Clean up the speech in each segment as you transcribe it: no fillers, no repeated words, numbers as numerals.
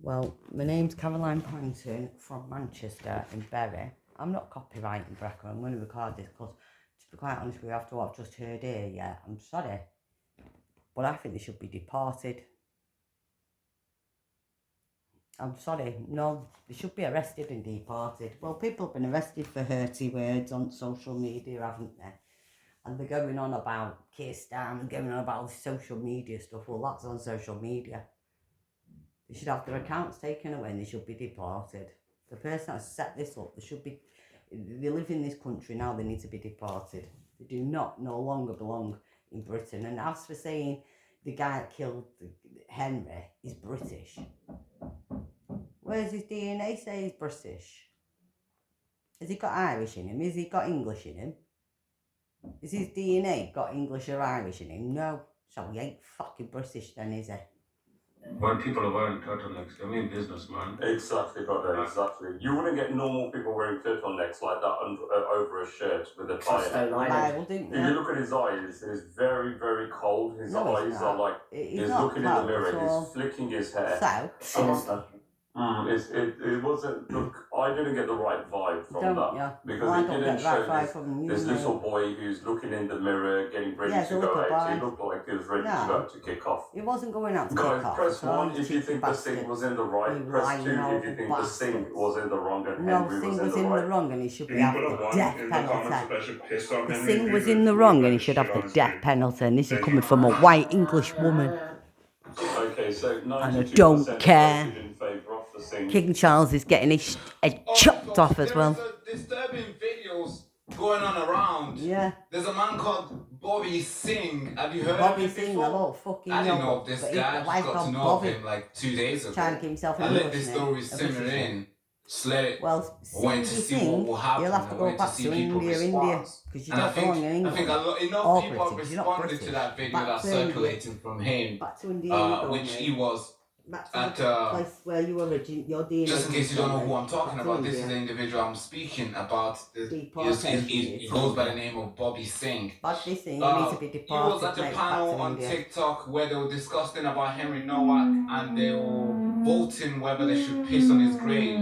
Well, my name's Caroline Poynton from Manchester in Bury. I'm not copywriting Brecker. I'm going to record this because, to be quite honest with you, after what I've just heard here, yeah, I'm sorry. But I think they should be deported. I'm sorry, no, they should be arrested and deported. Well, people have been arrested for hurty words on social media, haven't they? And they're going on about Keir Starmer, going on about social media stuff. Well, that's on social media. They should have their accounts taken away and they should be deported. The person that set this up, they live in this country now, they need to be deported. They do not no longer belong in Britain. And as for saying the guy that killed Henry is British, where's his DNA say he's British? Has he got Irish in him? Has he got English in him? Is his DNA got English or Irish in him? No. So he ain't fucking British then, is he? When people are wearing turtlenecks, they mean business, man. Exactly, brother, exactly. You wouldn't get normal people wearing turtlenecks like that over a shirt with a tie. If you look at his eyes, it's very, very cold. His eyes are like, he's looking in the mirror, he's flicking his hair. So, it wasn't, look, I didn't get the right vibe from that. Yeah. Because it didn't show this little boy who's looking in the mirror, getting ready to go out. He looked like he was ready to go out to kick off. He wasn't going out to Guys, kick off. press 1 if you think the Singh was in the right. Press 2 if you think the Singh was in the wrong and Henry Singh was was in the right. wrong and he should be have the death penalty. The Singh was in the wrong and he should have the death penalty, and this is coming from a white English woman. Okay, so And I don't care. King Charles is getting his head chopped off as well. There's disturbing videos going on around. Yeah. There's a man called Bobby Singh. Have you heard Bobby of him Singh, before? I don't fucking know. I didn't know of this guy. I just got to know of him like 2 days ago. Trying to get himself I let this story simmer in. Slay. Well, went to see what will happen. You'll have to go back to India, because you don't belong in England. I think enough people have responded to that video that's circulating from him, back to India, which he was at the place where you origin, your DNA. Just in case you don't know who I'm talking about, this is the individual I'm speaking about. He goes by the name of Bobby Singh. Bobby Singh needs to be deported. He was at a panel on TikTok where they were discussing about Henry Nowak and they were voting whether they should piss on his grave.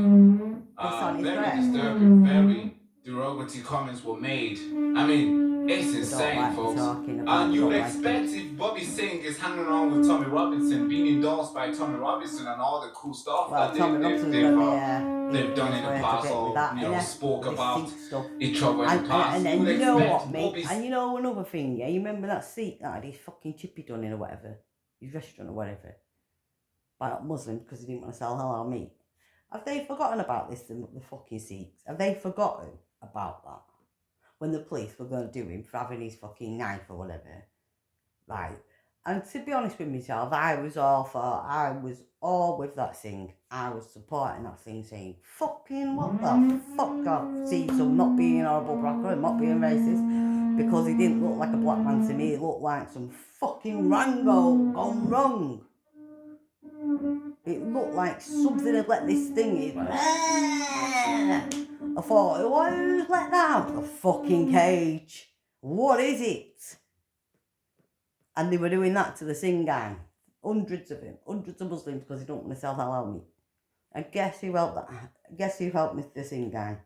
Very disturbing, very derogatory comments were made. I mean, it's insane, folks. And you would expect if Bobby Singh is hanging around with Tommy Robinson, being endorsed by Tommy Robinson and all the cool stuff that they've done in the past, or spoke about each other in the past. And you know what, mate? And you know another thing, yeah? You remember that seat that had his fucking chippy done in or whatever? His restaurant or whatever? By that Muslim, because he didn't want to sell halal meat. Have they forgotten about this, the fucking Sikhs? Have they forgotten about that? When the police were going to do him for having his fucking knife or whatever. Right. And to be honest with myself, I was all with that thing. I was supporting that thing, saying, fucking what the fuck? I see some not being horrible blacker and not being racist, because he didn't look like a black man to me. He looked like some fucking Rango gone wrong. It looked like something had let this thing in. I thought, who's let that out of the fucking cage? What is it? And they were doing that to the Singh gang. Hundreds of Muslims, because they don't want to sell halal meat. And guess who helped that? Guess who helped Mr. Singh guy?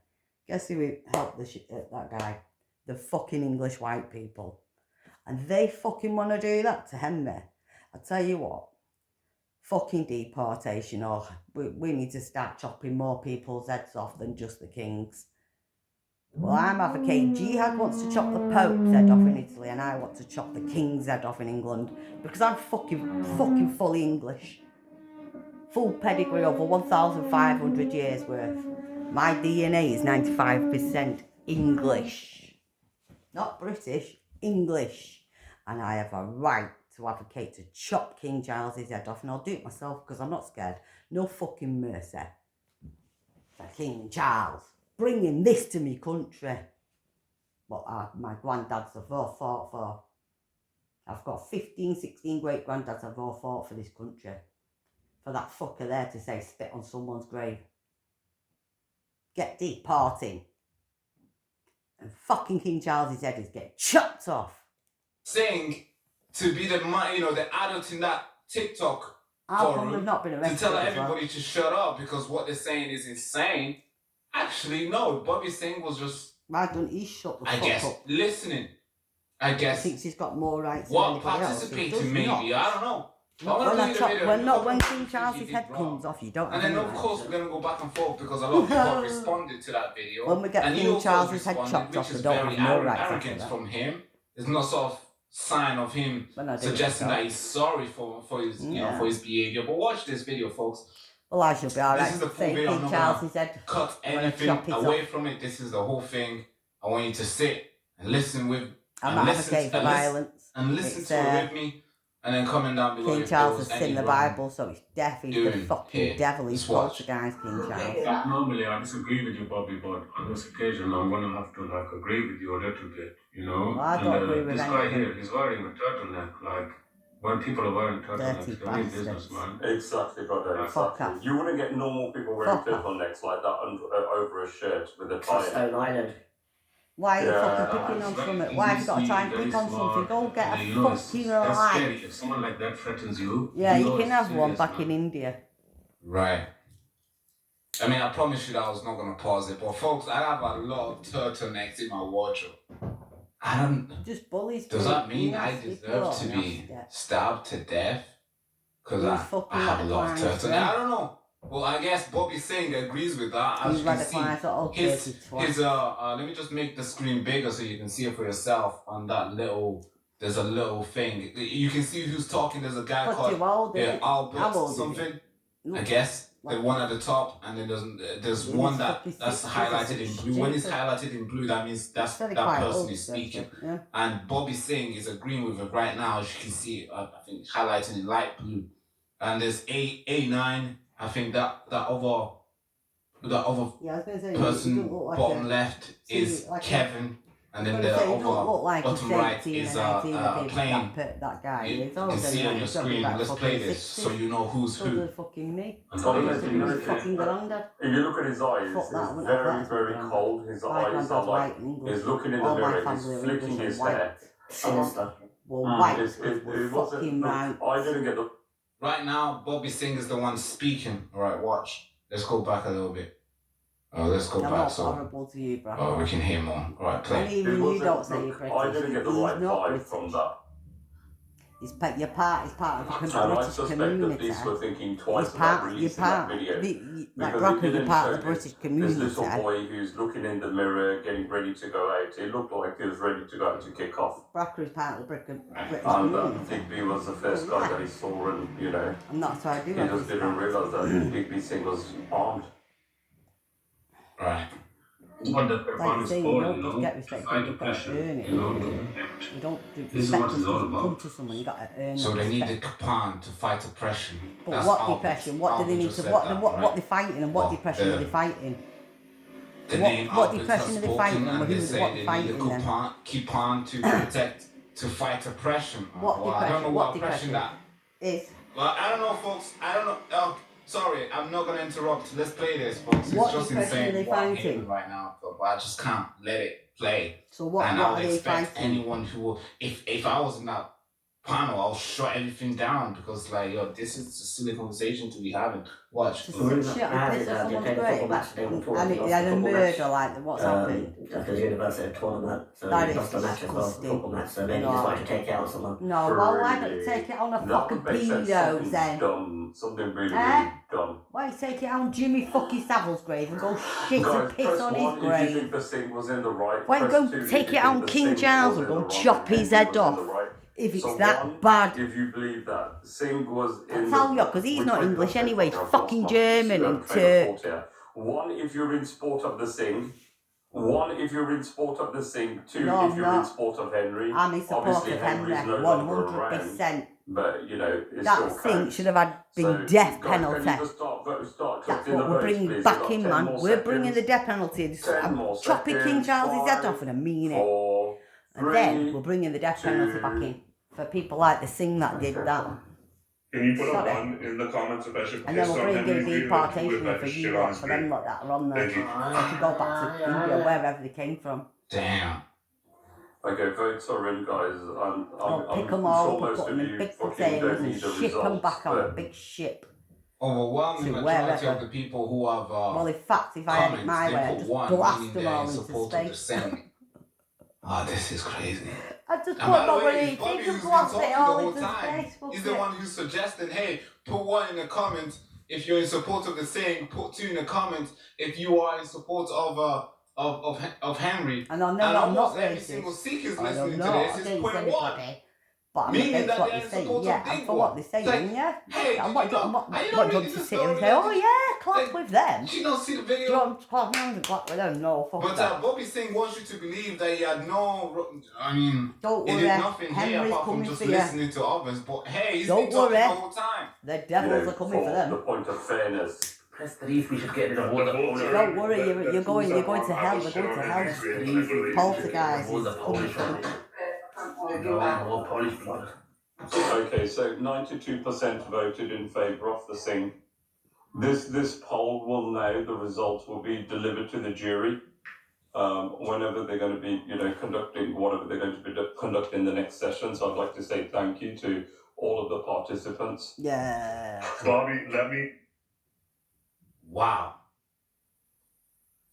Guess who helped that guy? The fucking English white people. And they fucking want to do that to Henry. I tell you what. Fucking deportation, or we need to start chopping more people's heads off than just the kings. Well, I'm advocating Jihad wants to chop the Pope's head off in Italy, and I want to chop the king's head off in England, because I'm fucking fully English. Full pedigree over 1,500 years worth. My DNA is 95% English. Not British, English. And I have a right to advocate to chop King Charles's head off, and I'll do it myself because I'm not scared. No fucking mercy for King Charles bringing this to me country. What my granddads have all fought for. I've got 15, 16 great granddads have all fought for this country. For that fucker there to say spit on someone's grave. Get deporting. And fucking King Charles's head is getting chopped off. Saying to be the adult in that TikTok How come they've not been to arrested tell as well? everybody to shut up because what they're saying is insane. Actually, no. Bobby Singh was just, Why don't he shut the I fuck guess, up? listening. I He guess. thinks he's got more rights than What anybody else. He participating does maybe? not. I don't know. Not when King Charles's head comes off, you don't have And then, any of course, rights. we're going to go back and forth because a lot of people have responded to that video. When we get and King Charles's head chopped which off, is we don't very have no rights after arrogant that. from him. There's no sort of sign of him When I do suggesting it, so. that he's sorry for his you know Yeah. for his behavior. But watch this video, folks. Well, I should be alright. This is the full Say video. I'm King not Charles's gonna head. cut I'm gonna anything chop it away off. from it. This is the whole thing. I want you to sit and listen with I'm and not listen advocating for violence. and listen It's, to it with me. And then comment down below King if Charles there was has any sinned the wrong. Bible, so he's deaf. He's the doing fucking here. devil. He's Just watch. poltergeist, King Charles. Normally, I disagree with you, Bobby, but on this occasion, I'm gonna have to like agree with you a little bit, you know. Well, I don't agree with this guy anything. here, he's wearing a turtleneck. Like when people are wearing turtlenecks, Dirty they mean bastards. business, man. Exactly, brother. Fuck Exactly. off. You wouldn't get normal people wearing Fuck off. turtlenecks like that over a shirt with a tie. Stone Island. Why are you Yeah, fucking picking on It's very something? Why have you got to try and easy, pick very on smart, something? Go get a and, you know, fucking that's life. scary. If someone like that threatens you, Yeah, you you know can it's have one serious, back man. in India. Right. I mean, I promise you that I was not going to pause it. But folks, I have a lot of turtlenecks in my wardrobe. I don't... Just bullies. Does mate. that mean I Nasty deserve bloke, to be nasty. stabbed to death? Because He's I fucking have a lot of radicalised, turtlenecks. yeah. I don't know. Well, I guess Bobby Singh agrees with that. As He's you can see, radicalised, oh, his dirty twat. let me just make the screen bigger so you can see it for yourself on that little, there's a little thing. You can see who's talking. There's a guy But called you old, is it? How Albert old is he? something, I Look, guess. The like- one at the top, and then there's He's one fucking that's 60s or highlighted in blue. When it's stupid. highlighted in blue, that means that Very quite person old, is speaking. yeah. And Bobby Singh is agreeing with it right now, as you can see. I think highlighted in light blue. And there's A9. I think that other Yeah, I was going to say, person you don't look like bottom a, left see, is like a- Kevin, and then I was the gonna say, you don't other look like he's bottom right 18 is or 19 a if plane. that guy. You He's can older see than on me. your He's probably screen. about Let's play fucking this 60. so you know who's So who. does fucking me. And Well, honestly, listen, He's listen, fucking granddad. If you look at his eyes, Fuck that, I it's wouldn't have very, that. very cold. His My eyes are granddad's like, white and English. he's looking in the All my mirror, family he's are flicking English his and white. hair. Sinister. Well, white It's- because it we're wasn't, fucking look, round. I didn't get the Right now, Bobby Singh is the one speaking. All right, watch. Let's go back a little bit. Let's go I'm back not so horrible to you, bro. we can hear more. All right, And play. even It you wasn't- don't say you're look, British. I didn't get the He's right not vibe British. from that. He's part of the And I British suspect that community. these were thinking He's twice about part, you're releasing part, that video. like Because Broccoli, it you're didn't part show of the British This community. little boy who's looking in the mirror, getting ready to go out. He looked like he was ready to go out to kick off. Broccoli's part of the British And community. Digby was the first guy that he saw, and you know, And that's how I do he it. just didn't realise that Digby Singh was armed. Right. what the Like Quran you is say, you for, don't you just know, get to respect, fight you've got to oppression, earn it. you know. You don't do This is respect what just it's all because you come about. to someone, you got to earn So that they need respect. the Kapan to fight oppression. But That's what Albert. depression? What do Albert they need just to? said What that, what right? they're fighting and what Well, depression are they fighting? The What- name what Albert depression has are they fighting spoken, and and they who's- say what they need fighting the them? Kapan to protect, to fight oppression. What Well, I don't know depression? what What oppression that. depression? Is Well, I don't know, folks. I don't know. Oh, sorry, I'm not gonna interrupt. Let's play this, folks. It's What just depression are insane they what I'm fighting? hearing right now, but I just can't let it play. so what? And What I are would they expect fighting? anyone who will, if I was in that panel, I'll shut everything down because, like, yo, this is a silly conversation to be having. Watch. Just some shit. I piss off someone's grave. And it had a murder like what's happened. At the university tournament, so That he is lost a match as well, disgusting. football match, so maybe No. he's like to take it out on someone. No, well, why don't you take it on the fucking pedos then? Dumb, something really, Eh? really dumb. Why don't you take it on Jimmy fucking Savile's grave and go shit Guys, and piss press on one his if you grave? think the Singh was in the right. Why don't Press you two go if take you it think on the King Singh Charles was and in go the wrong chop and his Henry head was in the off? right. If it's So that one, bad. If you believe that Singh was in Tell the... you, 'cause he's which not way English was it? anyway, he's I've fucking lost my German and train of thought here. One, if you're in support of the Singh. One, if you're in support of the Singh. Two, No, if you're I'm in not. support of Henry. I'm in support Obviously, of Henry, Henry's no longer around, 100%. but, you know, it That still thing counts. should have had been So, death guys, penalty. Can you just start That's collecting the what we're votes, bringing please? back We've in, got 10 man. more We're bringing the seconds. death penalty. Just 10 more chopping King seconds. Charles's head 5, off in a minute. 4, And then 3, we're bringing the death penalty back in. For people like the Singh that did that. Can you put Sorry. a 1 in the comments if I should And then piss we're on bringing Henry the Greenwood deportation with in that for shit you on lot, his for them grave? lot that are on there. Thank you. To go back to India, wherever they came from. Damn. Okay, votes are in, guys. Pick I'm them all sure up and most put of them in you big fucking containers don't and need the ship them results. back on a But big ship. Overwhelming To majority wherever. of the people who have Well, in fact, if I had it comments, my they way, I'd put just one, blast meaning them they're all in into support of the space. same. This is crazy. I just And put by the my way, money, it's Bobby think who's and been blast talking it the all whole into time. space. Fuck He's the it. one who's suggesting, hey, put one in the comments if you're in support of the saying, put two in the comments if you are in support of Henry. And I know And I'm not almost every racist. single Sikh is I listening know to not this is against putting one. anybody. But I'm Meaning against that what they're they're in saying. support Yeah, of and Big for One. what they're saying, Like, yeah. hey, And did what you do know? what Are you do not you want reading to the sit here and story? say, oh yeah, clap Like, with them? did you not see the Do you video? want to clap hands and clap with them? No, fuck But that. Bobby Singh wants you to believe that he had no. I mean, Don't he worry, did nothing here Henry's apart from coming just for you. listening to others. But hey, he's Don't been talking worry. the whole time. The devils are coming for the them. point of fairness. Press 3 if we should get rid of all the votes Polish. are Don't in. worry, you're going to hell. They're going to hell. Press 3 if we get rid of Poltergeist all is the coming Polish for them. No, all Polish blood. Okay, so 92% voted in favour of the thing. This poll will now, the results will be delivered to the jury whenever they're going to be, conducting whatever they're going to be conducting the next session. So I'd like to say thank you to all of the participants. Yeah. Bobby, let me. Wow.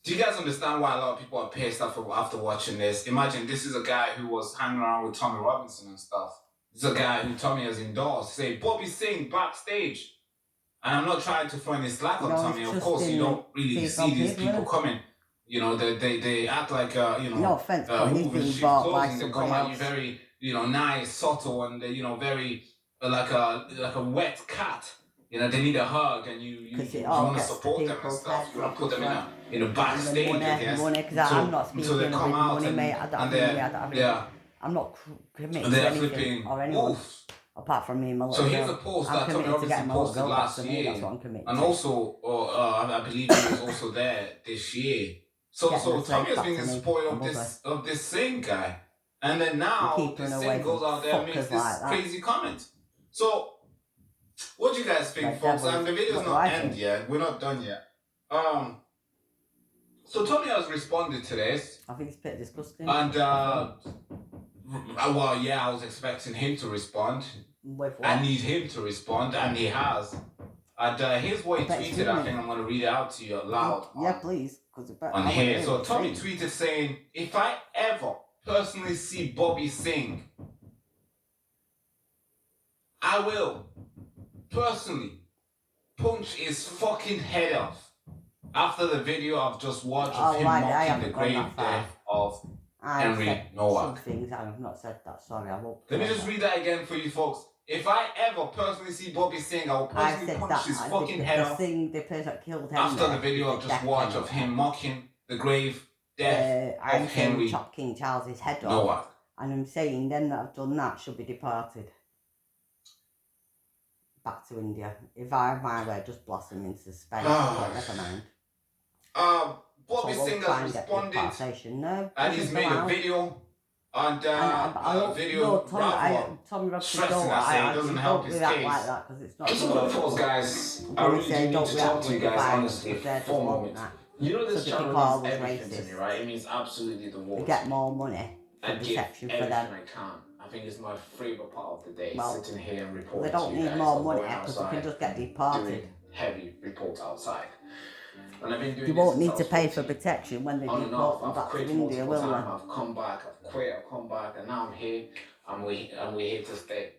Do you guys understand why a lot of people are pissed after watching this? Imagine this is a guy who was hanging around with Tommy Robinson and stuff. This is a guy who Tommy has endorsed. Say, Bobby Singh backstage. And I'm not trying to throw any slack on Tommy. Of course, you don't really see these people coming. They act like, No offense, but he's moving being sheep bought by clothing. They somebody come at you else. very, nice, subtle, and very like a wet cat. They need a hug, and you want to support them and stuff. You want to put them in a backstage, I guess. Money, because I'm not speaking until they come with out money, mate. I'm not committed to anything flipping or anyone. oof. Apart from me and my little So here's girl. a post I'm that Tommy committed to getting Robinson my little posted girl back last to me. year, That's what I'm committed and to. also, I believe he was also there this year. So Tommy has been spoiled of this Singh guy, and then now this Singh goes out there and makes this crazy comment. So, what do you guys think, folks? And the video's not end yet. We're not done yet. So Tommy has responded to this. I think it's a bit disgusting. And well, yeah, I was expecting him to respond. I need him to respond, and he has. And here's what he tweeted. I think I'm going to read it out to you aloud. Yeah, please. On here. So Tommy tweeted saying, if I ever personally see Bobby Singh, I will personally punch his fucking head off after the video I've just watched of him mocking the grave death of Henry Nowak. Some things I have not said that. Sorry, I won't. Let me just read that again for you folks. If I ever personally see Bobby Singh, I will personally punch his fucking head off. The person that killed Henry, after the video I've just watched of him mocking the grave death of Henry chop King Charles's head off. Nowak. And I'm saying them that have done that should be departed back to India. If I have my way, just blast them into space. Never mind. Bobby Singh has responded, no, and he's made a video. And video Tommy Robinson stressing that, saying it doesn't help his case. Like that, it's not Just want to pause, guys. I really do need to talk to you guys honestly for a moment. You know this channel means everything to me, right? It means absolutely the world. To get more money and for give protection everything for them. I can. I think it's my favourite part of the day, Well, sitting here and reporting. They don't need more money because they can just get departed. Doing heavy reports outside. And I've been doing you won't need to pay for protection when they deport them back to India, will they? I've come back, I've quit, I've come back, and now I'm here, and we're here to stay.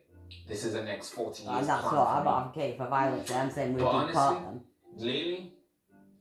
This is the next 40 years. And that's what I'm advocating for violence. I'm saying we deport them. Lately,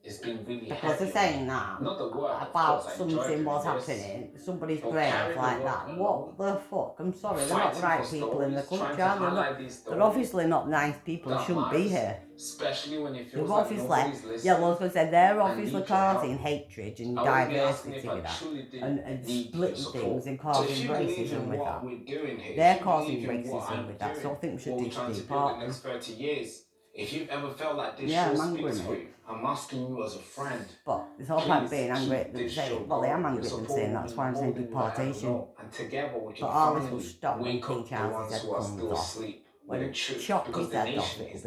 it's been really because they're saying that not the word, about something was happening, somebody's grave like that. What the fuck? I'm sorry, they're not the right people in the country, are they? They're obviously not nice people who shouldn't be here. Especially when it feels like nobody's listening. Yeah, well, I was going to say, they're obviously causing hatred and diversity with that. And splitting things and causing racism with that. They're causing racism with that, so I think we should depart them. 30 years. If you've ever felt like this show speaks for you, I'm asking you as a friend. But it's all about being angry at them saying, well, I am angry at them saying that's why I'm saying deportation. And together we can but all this will stop when King Charles' head comes off. When it chop his head off, it'll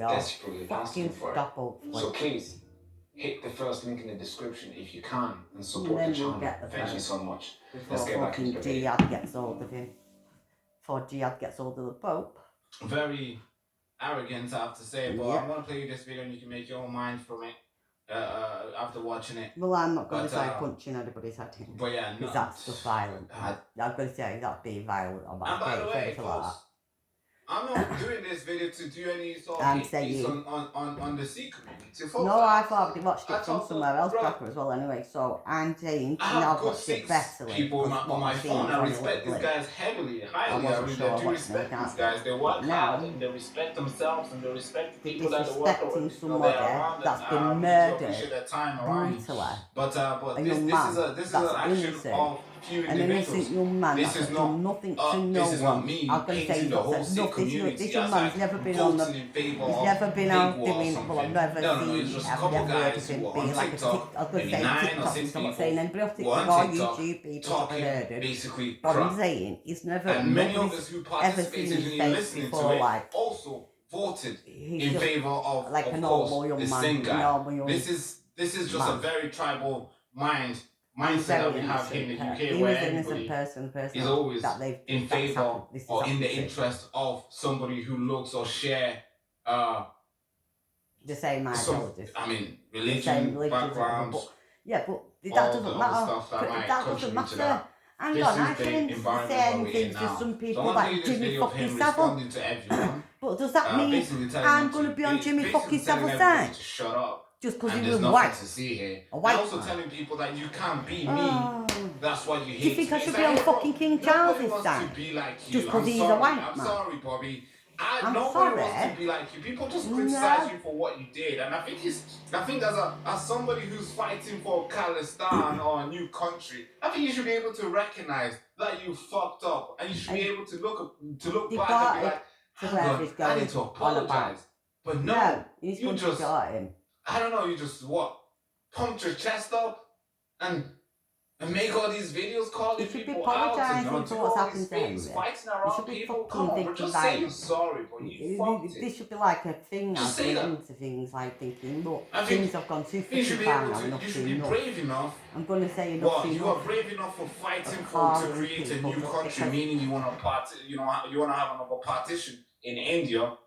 be all fucking stop up. So please, hit the first link in the description if you can and support the channel. Thank you so much. Let's get back into the video. Jihad gets hold of him. Before Jihad gets hold of the Pope. Very arrogant, I have to say, but I'm going to play you this video and you can make your own mind from it after watching it. Well, I'm not going to say punching anybody's head in. But yeah, because that's just violent. I'm going to say that's being violent. And by the way, folks, I'm not doing this video to do any sort of piece on the Sikh community. Folks, no, I've already watched it from somewhere else proper as well anyway, so I'm saying I've watched it better. People on my phone, I respect these guys highly. I really do respect these guys. They work hard and they respect themselves and they respect the people that they work with. Somebody that's been murdered brutally. But this is an action of few an innocent young man this is not nothing to no this is one. not me I'm going to say the whole Sikh community. This young man's never been on the. He's never been out doing. Well, I've never seen. I've never heard of him being like a TikTok. I was going to say TikTok. I'm not saying anybody off TikTok or YouTube people I've heard of. But I'm saying he's never. And many of us who participated in listening to it like, also voted in favour of like a normal young the man. same guy. This is just a very tribal mindset that we have here in the UK, where everybody is always in favour or in the interest of somebody who looks or share the same ideologies. I mean, religion, background. Yeah, but that doesn't matter. That doesn't matter. Hang on, I shouldn't say anything to some people like Jimmy fucking Savile. But does that mean I'm going to be on Jimmy fucking Savile's side? Shut up. Just because he was white. To see here. A white also man. Telling people that you can't be me. That's why you hate me. Do you think I should be on fucking King Charles' side? Just because he's a white man? I'm sorry, Bobby. Nobody wants to be like you. People just criticize you for what you did, and I think as somebody who's fighting for Khalistan or a new country, I think you should be able to recognize that you fucked up, and you should be able to look back and be like, I need to apologize. But no, you just got him. I don't know, you just pumped your chest up and make all these videos calling people out and for what's happened to him. Fighting around people. Come on, just say you're sorry, but you fucked it. This should be like a thing now. Just say that. Into things like thinking, look, things have gone too fucking far now. You should be brave enough. I'm going to say enough. You are brave enough for fighting to create a new country, meaning you want to have another partition in India.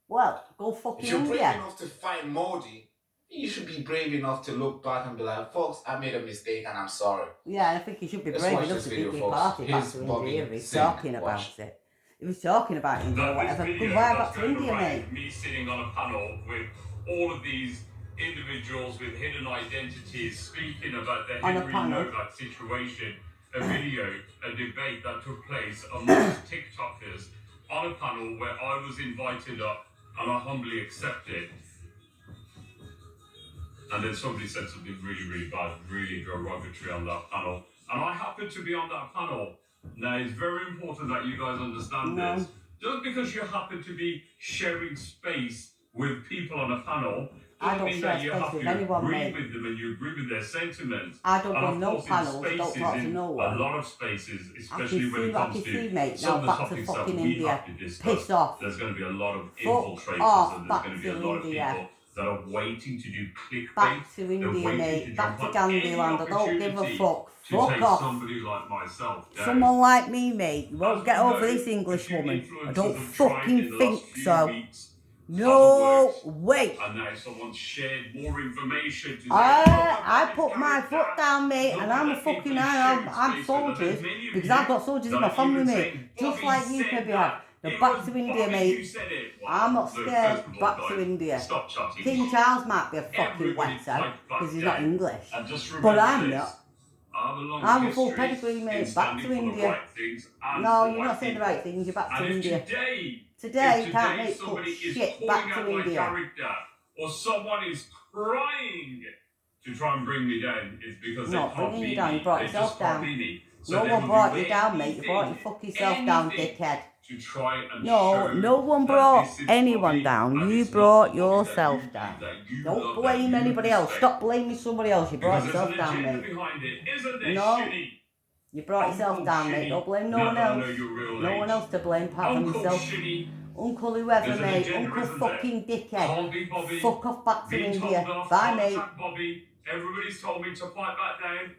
Well, go fucking India. If you're brave enough to fight Modi, you should be brave enough to look back and be like, folks, I made a mistake and I'm sorry. Yeah, I think you should be brave enough to take your party back to India if he's talking about it. If he's talking about India or whatever, goodbye back to India, mate. Me sitting on a panel with all of these individuals with hidden identities speaking about the Henry Novak situation, a video, a debate that took place amongst TikTokers on a panel where I was invited up and I humbly accepted. And then somebody said something really, really bad, really derogatory on that panel. And I happened to be on that panel. Now, it's very important that you guys understand this. Just because you happen to be sharing space with people on a panel, doesn't mean that you have to agree with them and you agree with their sentiments. I don't want no panels, I don't talk to no one. A lot of spaces, especially when it comes to some of the topics that we have to discuss, there's going to be a lot of infiltrators and there's going to be a lot of people that are waiting to do clickbait. Back to India, mate. Back to Gandhiland. I don't give a fuck. Fuck off. Somebody like myself down. Someone like me, mate. You won't get over this English woman. I don't fucking think so. No way. And now someone's shared more information to I put my foot down, mate, and I'm a fucking I'm soldiers because I've got soldiers in my family, mate. Just like you maybe have. Now back to India, mate. I'm not scared. Back to India. King Charles might be a fucking wetser because he's not English, but I'm not. I'm a full pedigree, mate. Back to India. No, you're not saying the right things. You're back to India. Today, can't make put shit back to India. Or someone is crying to try and bring me down, is because they can't bringing beat you down. me. You brought yourself down. No one brought you down, mate. You brought your fucking self down, dickhead. No one brought anyone down. You brought yourself down. Don't blame anybody else. Stop blaming somebody else. You brought yourself down, mate. No. You brought yourself down, mate. Don't blame no one else. No one else to blame apart from yourself. Uncle whoever, There's an mate. agenda, Uncle isn't there? fucking dickhead. Can't be Bobby. Fuck off back to Being told India. off. Bye, Can't mate. attack Bobby. Everybody's told me to fight back down.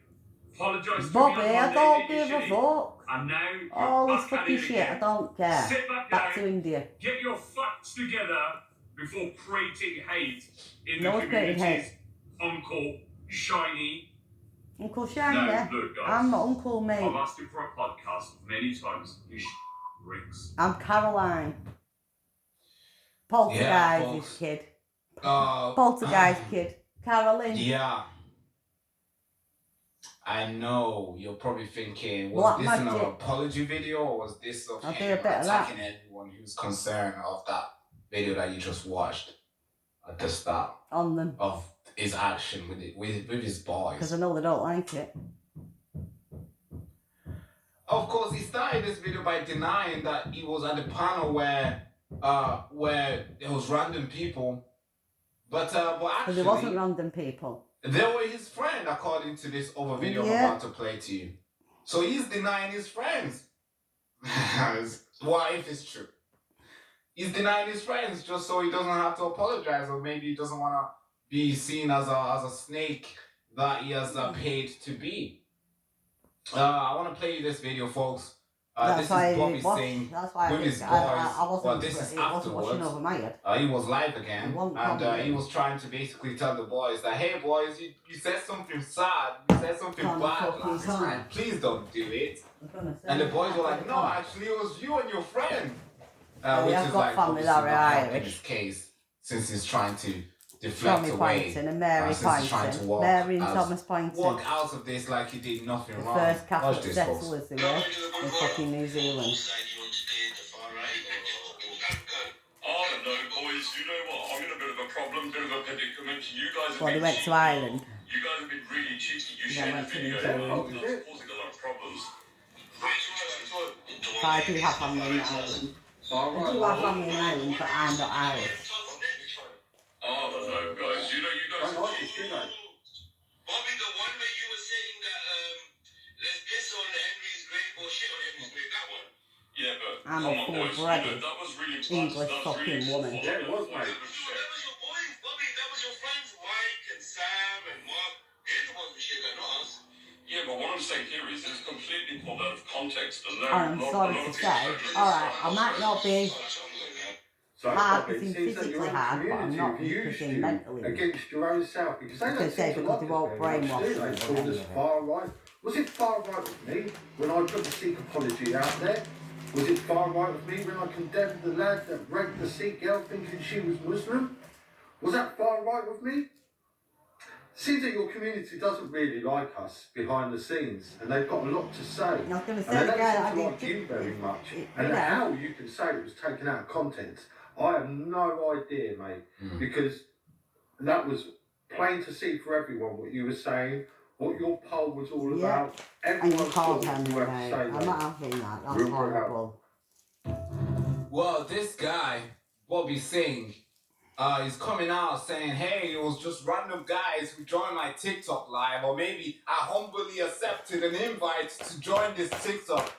Apologise to Bobby, me on I Monday, don't did you give a shitty? fuck. And now you're All this back at fucking it shit, I again. don't care. Sit back Back to down. India. Get your facts together before creating hate in No the one's creating communities. Uncle Shiny. Uncle Shiny. No, look, guys. I'm not Uncle, I've mate. asked him for a podcast many times. His rings. I'm Caroline. Poltergeist's kid. Poltergeist kid. Carolyn. Yeah. I know you're probably thinking, was Black this an magic. apology video or was this of I'll do him a bit of that. attacking anyone who's concerned of that video that you just watched at the start On them. of his action with his boys? Because I know they don't like it. Of course, he started this video by denying that he was at the panel where there was random people, but Because actually it wasn't random people. they were his friend, according to this other video Yeah. I'm about to play to you. So he's denying his friends. What if it's true? He's denying his friends just so he doesn't have to apologize, or maybe he doesn't want to be seen as a snake that he has paid to be. I want to play you this video, folks. This is Bobby Singh That's why with his boys. I wasn't, Well, this is it wasn't watching afterwards. over my head. He was live again, It won't and come he was trying to basically tell the boys that, hey boys, you said something sad, you said something Can't bad fucking last time. time, please don't do it. I'm gonna say And the boys that. were like, no, actually it was you and your friend. Oh, Which yeah, is I've got like family obviously that are not helping Irish. his case, since he's trying to deflect Tommy away. Poynton and Mary since he's trying to Poynton. walk Mary and as- Thomas Poynton. Walk out of this like he did nothing The wrong. first Watch Catholic this, folks. settlers they were in fucking New Zealand. I don't know, boys. You know what? I'm in a bit of a problem, bit of a predicament. You guys have Well, they been went to cheeky. Ireland. You guys have been really cheeky. You Yeah, shared went the to video. New Zealand. It's causing a lot of problems. But I do have family in Ireland. I do have family in Ireland, but I'm not Irish. I don't know, guys. You know, you guys are cheeky. Bobby, the one where you were saying that let's piss on Henry's grave or shit on Henry's grave, that one. Yeah, but I'm come a on, boys. You know, full-blooded that was really English that was fucking really woman. full- Yeah, it was, mate. That was your boys, Bobby. That was your friends, Mike and Sam and Mark. They're the ones who shit that, not us. Yeah, but what I'm saying here is it's completely pulled out of context. And I'm sorry to say, alright, I might not be So, hard Bobby, to it think seems that physically your own hard, but I'm community not have weak used as in you mentally. against your own self, because they I don't could say seem to because like they us won't very much, brainwash do you they? with Called any us of it. far right. Was it far right with me when I put the Sikh apology out there? Was it far right with me when I condemned the lad that raped the Sikh girl thinking she was Muslim? Was that far right with me? Seems that your community doesn't really like us behind the scenes, and they've got a lot to say. I was going to And say, they don't yeah, I seem to like did. you very much. you And know. how you can say it was taken out of context, I have no idea, mate. Because that was plain to see for everyone what you were saying, what your poll was all Yeah. about. And Everyone you saw called what him, you had to mate. say, I'm mate. not having that. That's We'll bring it up. horrible. Well, this guy, Bobby Singh, is coming out saying, hey, it was just random guys who joined my TikTok live, or maybe I humbly accepted an invite to join this TikTok.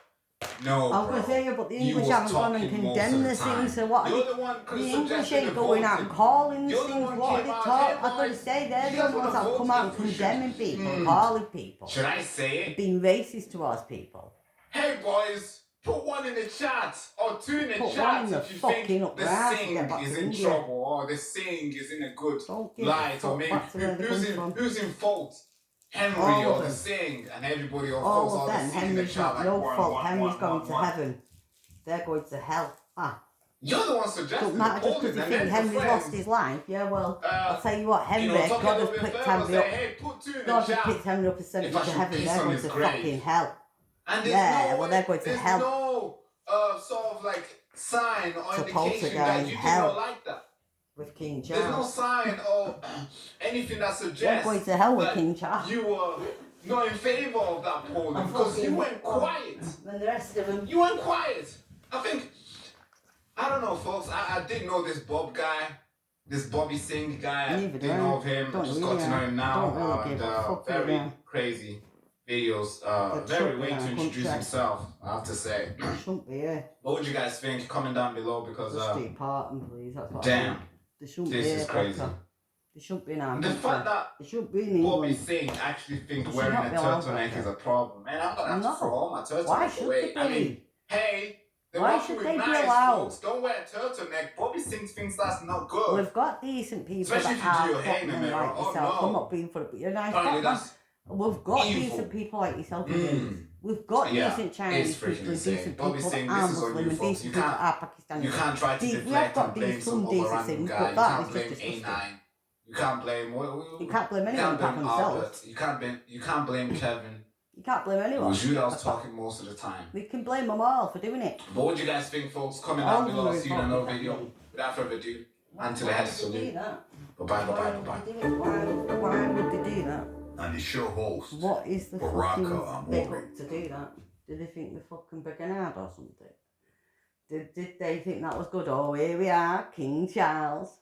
No, I was going to say, yeah, but the English haven't gone and condemned the thing, so what? You're the one The English suggesting ain't the going out voting. and calling You're these the things. one What are came they out, talking? hey, I've got to boys, say, they're you the guys ones wanna that come vote out and if we should- condemning people, calling people, Should I say it? being racist towards people. Hey boys, put one in the chat or two in the Put chat one in the if you fucking think up the there to Sing get back is to in India. trouble or the Sing is in a good Don't give a light, or fuck maybe back to where they come from. who's in fault? Henry All or of the them. Sing, and everybody of All course of all the them. Sing in the Henry's chat not like your one, fault. one, Henry's one, going one, to one. heaven. They're going to hell. Ah, You're the one suggesting don't the matter just polling, because you and think then Henry the lost friends, his life. Yeah, well, I'll tell you what, you Henry, know, talking God a has bit picked further, Henry say, up. hey, put two in the God has chat. picked Henry up and sent him If I to should heaven. piss They're on going his to grave. fucking hell. And there's Yeah, no well, they're going to there's hell. no sort of like sign or Supposed to indication go that in you do hell. not like that. With King There's no Charles. sign or anything that They're suggests going to hell with that King Charles. you were not in favour of that polling, because you went quiet. And the rest of them. You went quiet. I think, I don't know, folks. I didn't know this Bob guy, this Bobby Singh guy. I Neither do didn't I. know of him. I Don't just really, got to know him now. don't really give a fuck Very about him. crazy. videos. Very way to introduce himself, I have to say. It shouldn't be here. What would you guys think? Comment down below because Just do pardon, please. That's what I damn, think. They shouldn't this be is here, crazy. Becca. They shouldn't be in our The country. fact that They shouldn't be in Bobby England. Singh actually think They should wearing not a be allowed turtleneck there. is a problem. Man, I'm gonna have to No. throw all my Why turtlenecks should away. they I be? mean, hey, they Why want should you they with be nice allowed? folks. Don't wear a turtleneck. Bobby Singh thinks that's not good. We've got decent people Especially if that you do are your hair in fucking the men mirror. like Oh, yourself. no. I'm not being funny, but you're a nice Apparently fuck, man. that's We've got evil. decent people like yourself. We've got Yeah, decent it's Chinese freaking people and insane. decent Bobby people Singh, that are this is on Muslim you, and folks. decent You people can't- that are Pakistani. You can't try to We have deflect got and blame some some other decent random things, guy. but You that can't is blame just disgusting. A9. You can't blame. You can't blame You anyone can't apart blame from themselves. Albert. You can't blame Kevin. You can't blame It anyone. was you that was talking most of the time. We can blame them all for doing it. But what do you guys think, folks? Comment All down of below. them See you in are another fucking video. fucking- Without further ado, and to the Why head would they salute. do that? Bye-bye, Why bye-bye, would bye-bye. they do it? Why would they do that? And it's your host, What is the Baraka fucking big Amori. up to do that? Did they think they're fucking begging hard or something? Did they think that was good? Oh, here we are, King Charles.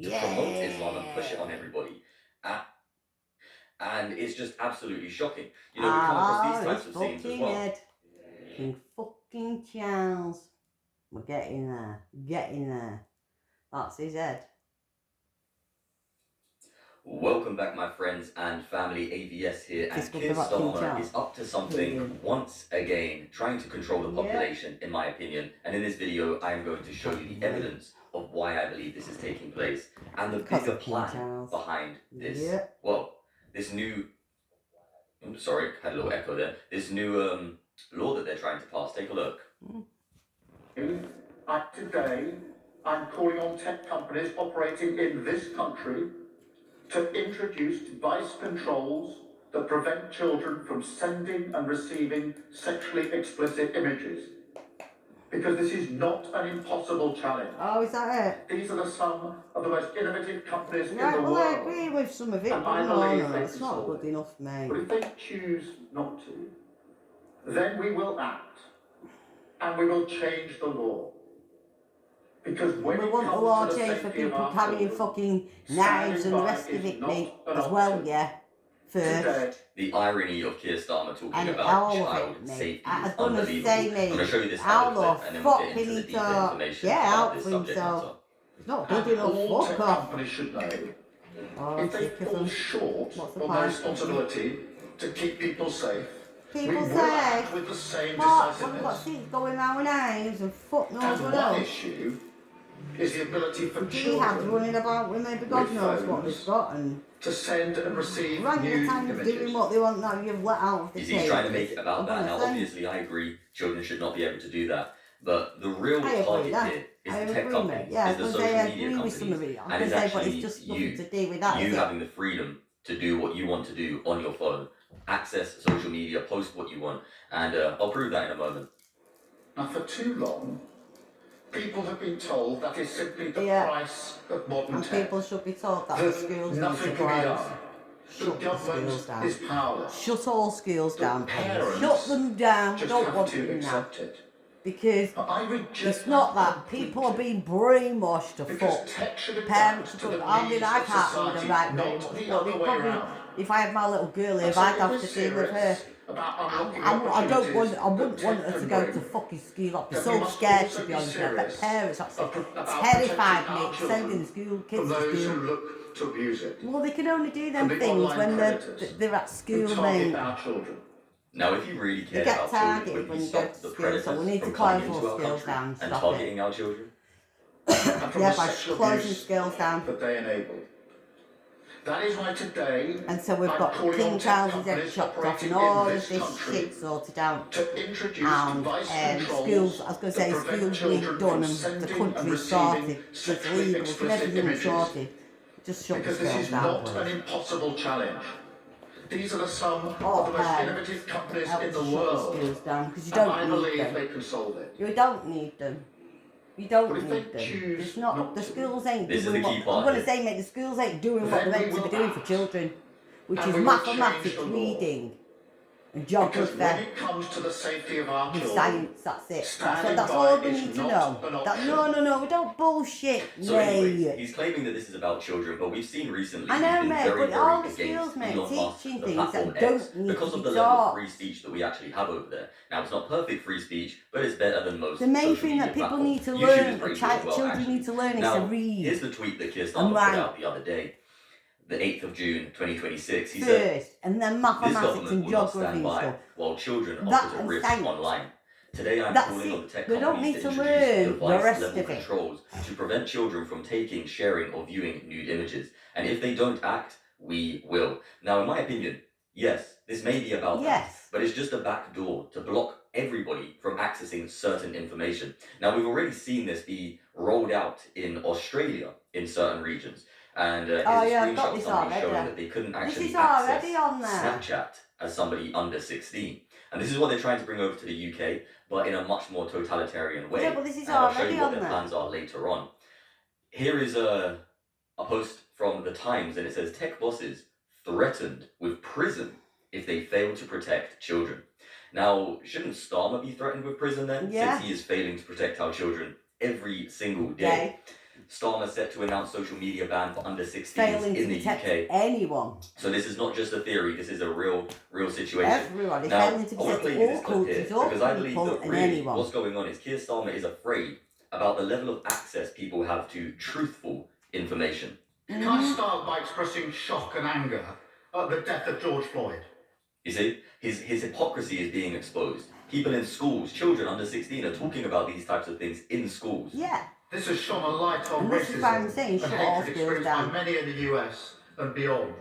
To promote Islam and push it on everybody. And it's just absolutely shocking. You know, we come across these types of scenes as well. Head. King fucking Charles. We're getting there. Getting there. That's his head. Welcome back, my friends and family. AVS here, and Discuss Keir about King Starmer Charles. is up to something once again, trying to control the population, in my opinion. And in this video, I am going to show you the evidence of why I believe this is taking place and the Because bigger of King plan Charles. behind this. Yeah. Well, this new, I'm sorry, had a little echo there. This new law that they're trying to pass. Take a look. Today, I'm calling on tech companies operating in this country to introduce device controls that prevent children from sending and receiving sexually explicit images. Because this is not an impossible challenge. Oh, is that it? These are some of the most innovative companies Right, in the well, I world. agree with some of it, And but I no, believe no, they it's can not solve good it. enough, mate. But if they choose not to, then we will act. And we will change the law. Because when We it want the comes law to the changed for safety of people our carrying children, fucking knives and the rest of it, mate, as well, yeah. First. The irony of Keir Starmer talking And about all of child it, mate. safety I is was gonna unbelievable. say, I'm mate, going to show you this how audio the clip and then we'll get fuck into he the need deeper to information get about out this for subject himself? matter. It's not good And enough, all fuck tech off. companies should know Oh, if they sick of fall them. short What's the on point? their responsibility to keep people safe, we People will act say, with the same what? We've got decisiveness. things going around with knives and fuck knows And what one else. issue is the ability for Jihads children running about with maybe God with knows what phones they've got and to send and receive right new the time of images. doing what they want now you've let out of the He's cage. trying to make it about I'm that. gonna Now, say, obviously, I agree, children should not be able to do that. But the real I agree target with that. here is I the tech agree, mate. companies, Yeah, I is the was social going to say I media agree with some of companies, it. I and was it's going to say, but actually it's just you, nothing to do with that, is you it? having the freedom to do what you want to do on your phone, access social media, post what you want, and I'll prove that in a moment. Now, for too long, people have been told that is simply the Yeah. price of modern And tech. people should be told that the That schools need to nothing can be close. done. The Shut the schools government down. is powerless. Shut all schools The down, please. parents Shut them down. We just don't have want to them now. accept it. Because But I reject it's not that. completely. People are being brainwashed to Because fuck. tech should adapt Parents to should, the I mean, needs I of can't read society, and write very not much, the but other they way probably, around. if I had my little girlie, if So I'd if have we're to deal with her, serious about unlocking I don't want, I opportunities wouldn't that want her tech to can go bring, to fucking school. I'd be then so we must scared, also to be be honest with you. I bet serious parents are about terrified, protecting our mate, children sending school from kids to those who school. look to abuse it. Well, they can only do them From the things online when predators they're at who school, target mate. our children. Now, if you really You cared get about children, targeted would when you you go stop to the school, predators so we need to from close coming all into our schools country down, and stop it. targeting our children? And from Yeah, the by sexual closing abuse schools down. that they enable. That is why today And so we've I'm got calling King on tech Charles's head companies chopped off operating and all in of this this country shit sorted out. to introduce And device schools, controls I was going to that say, prevent schools children being from done and the sending and country receiving sorted. It's sexually legal, it's explicit everything images. sorted. Just shut the Because this schools is down, not please. an impossible challenge. These are the some Oh, of the most hey. innovative companies Help in to the shut the world. schools down, because you And I don't need believe them. they can solve it. You don't need them. You don't But if they need them. choose It's not, not the to, schools ain't This is doing the what, key I'm part going to here. say, mate, the schools ain't doing what Then they're we meant to be will doing act. for children, which And is we will change mathematics, the law. reading, and Because geography, when it comes to the safety of our with children, science, that's it. standing That's by all we is need to not know. an That, option. no, we don't bullshit, So anyways, mate. he's claiming that this is about children, but we've seen recently I he's know, been mate, very, but all the very skills, against mate, Elon Musk, teaching the things platform that X, don't need because to of be the level of taught. free speech that we actually have over there. Now, it's not perfect free speech, but it's better than most The main social thing media that people platforms. need to YouTube learn, is pretty or good as well, children actually. need to learn, is Now, to read. here's the tweet that Keir And Starmer put write. out the other day, the 8th of June, 2026. He said, First, and then this mathematics government and will not geography stand and by stuff. while children are That put at and risk science. online. Today I'm That's calling on it. the tech We don't companies need to to introduce learn the device rest level of it. controls to prevent children from taking, sharing, or viewing nude images. And if they don't act, we will. Now, in my opinion, yes, this may be about that, Yes. but it's just a back door to block everybody from accessing certain information. Now, we've already seen this be rolled out in Australia in certain regions. And here's Oh, a yeah, I've got screenshot of this somebody already. showing that they couldn't This actually is access already on there. Snapchat as somebody under 16. And this is what they're trying to bring over to the UK, but in a much more totalitarian way. Yeah, but this is And I'll show already you what on their there. plans are later on. Here is a post from The Times, and it says, tech bosses threatened with prison if they fail to protect children. Now, shouldn't Starmer be threatened with prison then, Yeah. since he is failing to protect our children every single day? Starmer set to announce social media ban for under 16s Failing to in the protect UK. anyone. So this is not just a theory, this is a real situation. Everyone is Now, failing to I want to protect play you this all clip here, cultures, all because I believe people, that and really anyone. what's going on is Keir Starmer is afraid about the level of access people have to truthful information. Can I start by expressing shock and anger at the death of George Floyd? You see, his hypocrisy is being exposed. People in schools, children under 16 are talking about these types of things in schools. Yeah. This has shone a light on And this is why I'm racism saying and shut all hatred schools experienced by down. many in the US and beyond.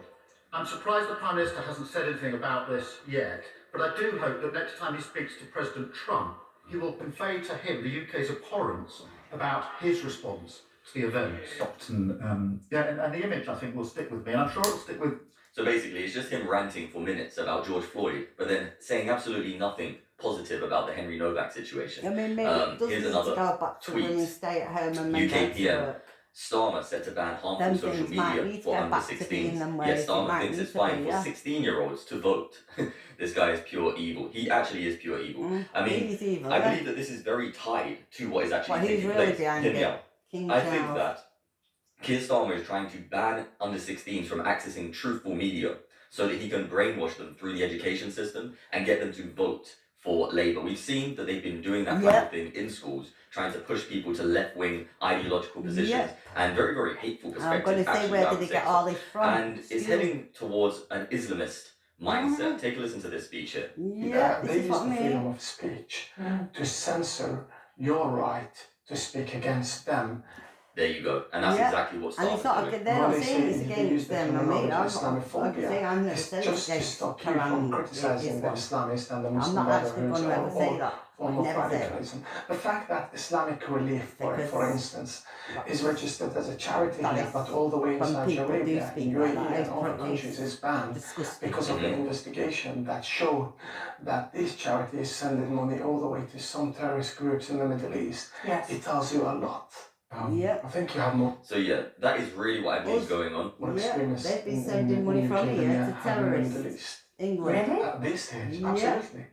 I'm surprised the Prime Minister hasn't said anything about this yet, but I do hope that next time he speaks to President Trump, he will convey to him the UK's abhorrence about his response to the events. And the image, I think, will stick with me, and I'm sure it'll stick with... So basically, it's just him ranting for minutes about George Floyd, but then saying absolutely nothing positive about the Henry Novak situation. I mean, maybe it does Here's need to another go back to tweet. women stay at home and men UK go to PM. work. Starmer set to ban harmful Them social things might media need to for go under back to being 16s. them ways. Yet It Starmer might thinks need it's to fine be, for yeah. 16-year-olds to vote. This guy is pure evil. He actually is pure evil. I mean, He's evil, I yeah. believe that this is very tied to what is actually Well, he's taking really place. behind Hear me it. out. King I think Charles. that Keir Starmer is trying to ban under 16s from accessing truthful media so that he can brainwash them through the education system and get them to vote for Labour. We've seen that they've been doing that kind of thing in schools, trying to push people to left-wing ideological positions and very, very hateful perspectives. I'm going to say, actually, where I did would they get say all so. this from? And it's heading towards an Islamist mindset. Take a listen to this speech here. Yeah, they this is use what I the mean. freedom of speech to censor your right to speak against them. There you go. And that's exactly what And it's Starmer's not, doing. they're Well, not they saying say it's they against use the them. I mean, terminology like I say, I'm never It's saying just to against stop you from Quran, criticizing the Islam. Islamists and the I'm Muslim not actually Brotherhoods going to ever say that. form I'd of never say it. radicalism. The fact that Islamic Relief, for instance, is registered as a charity That here, is but all the way in when Saudi people do Arabia, speak in like UAE, that, and other it's countries is banned disgusting. because of the investigation that showed that these charities sending money all the way to some terrorist groups in the Middle East. Yes. It tells you a lot. I think you have more. So yeah, that is really what I believe is going on. Extremists they've been in sending money the from UK than here you to have in the Middle terrorists. East. England. At this stage, Yeah. absolutely.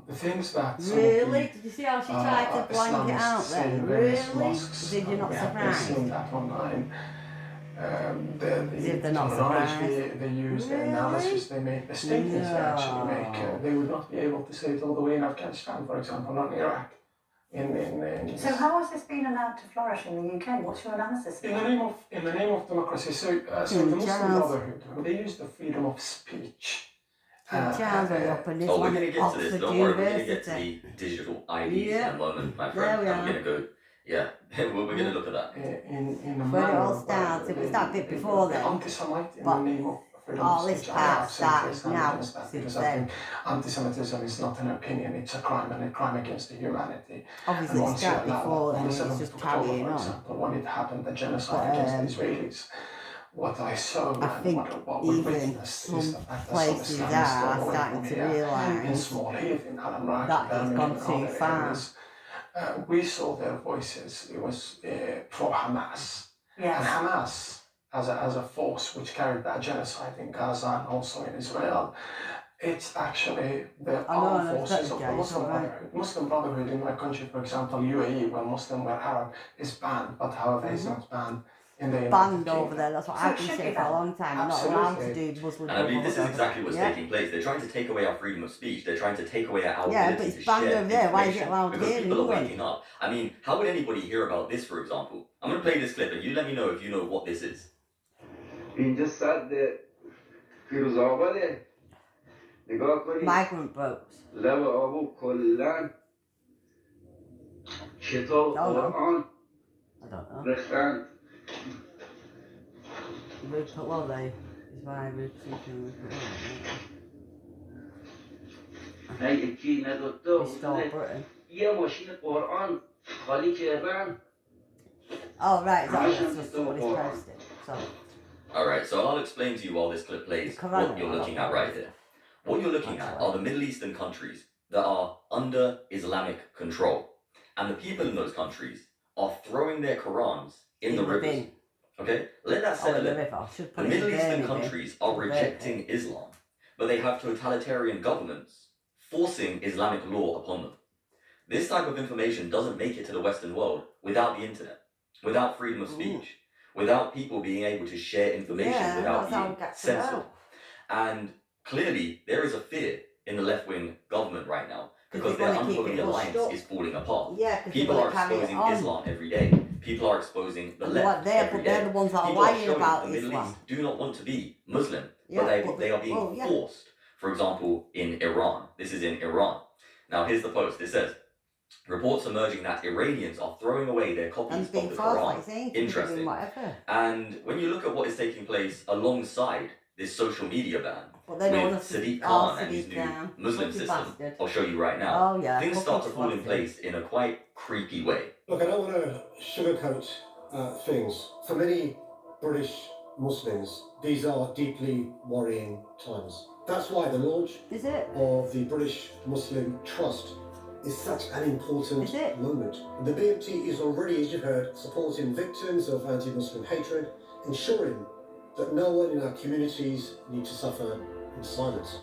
The things that some Really? of Did you see how she tried to the blank it out Islamists say then? in various Really? mosques, Did you not we have been surprise? seeing that online. As if they're not terminology surprised. they use, the Really? analysis they make, the statements they actually make, No. they would not be able to say it all the way in Afghanistan, for example, not in Iraq. So how has this been allowed to flourish in the UK? What's your analysis? In the name of democracy, so the Muslim Brotherhood, they use the freedom of speech. Charles way up and this Oh, we're one going to at get to this. Oxford Don't worry, we're going to get to University. the digital IDs in a moment, my There friend. we I'm are. going to go. Yeah, we're going to look at that. In a Where it manner all of, starts, it was that bit before then. Anti-Semite in But the name of freedom all of this speech. part I have started stand now, against that since because I then. think anti-Semitism is not an opinion; it's a crime, and a crime against the humanity. Obviously And it once you started allow before that, then, on the it's 7th just of October, carrying for on. example, when it happened, the genocide But, against the Israelis. What I saw I and think what we even witnessed some is the fact that some places Islamists are all the way starting from to here, in realise Small Heath, in Allenrach, that it's Birmingham, gone and too other far. areas, we saw their voices. It was pro-Hamas. Yes. And Hamas, as a force which carried that genocide in Gaza and also in Israel, It's actually the I know, armed I know, forces of the yeah, Muslim it's alright. Brotherhood. Muslim Brotherhood in my country, for example, UAE, where Muslim, where Arab, is banned, but however, it's not banned in the United Banned over Kingdom. there, that's what So I've it been should saying be for a banned. long time. I'm not allowed to Absolutely. do Muslim And I believe this is Brotherhood. exactly what's Yeah. taking place. They're trying to take away our freedom of speech. They're trying to take away our Yeah, but ability it's to banned share over there. Why is it information allowed because here in people are England? waking up. I mean, how would anybody hear about this, for example? I'm going to play this clip and you let me know if you know what this is. Migrant boats. کتاب Oh, no. قرآن I don't know. ریختند. Well, they is why we're thinking نه یکی نه دوتا restore Britain. یه ماشین قرآن خالی کردن. Oh, right, that's what it's posted. So, Alright, so I'll explain to you while this clip plays The Quran, what you're looking at right here. What you're looking at are the Middle Eastern countries that are under Islamic control. And the people in those countries are throwing their Qurans in the rivers. bin. Okay? Let that Oh, settle in the in. river. I should The put it in Middle the Eastern bin. countries are rejecting Islam, but they have totalitarian governments forcing Islamic law upon them. This type of information doesn't make it to the Western world without the internet, without freedom of speech, without people being able to share information Yeah, without that's how being it gets censored. out. And clearly, there is a fear in the left-wing government right now because they their wanna keep unholy it alliance pushed up. is falling apart. Yeah, because People they are want to carry it exposing on. Islam every day. People are exposing the And left what they're, every they're day. the ones that are People are lying showing about the Middle Islam. East do not want to be Muslim, Yeah, but they are being well, yeah. forced. For example, in Iran. This is in Iran. Now, here's the post. It says, reports emerging that Iranians are throwing away their copies And of being the forced, Quran. like saying, Interesting. doing whatever. And when you look at what is taking place alongside this social media ban But they don't with want us to- Sadiq oh, Khan and his Sadiq new Khan. Muslim Fucking system, bastard. I'll show you right now. Oh, yeah, Things start to fucking fall in bastard. place in a quite creepy way. Look, I don't want to sugarcoat things. For many British Muslims, these are deeply worrying times. That's why the launch of the British Muslim Trust is such an important moment. The BMT is already, as you've heard, supporting victims of anti-Muslim hatred, ensuring that no one in our communities need to suffer in silence.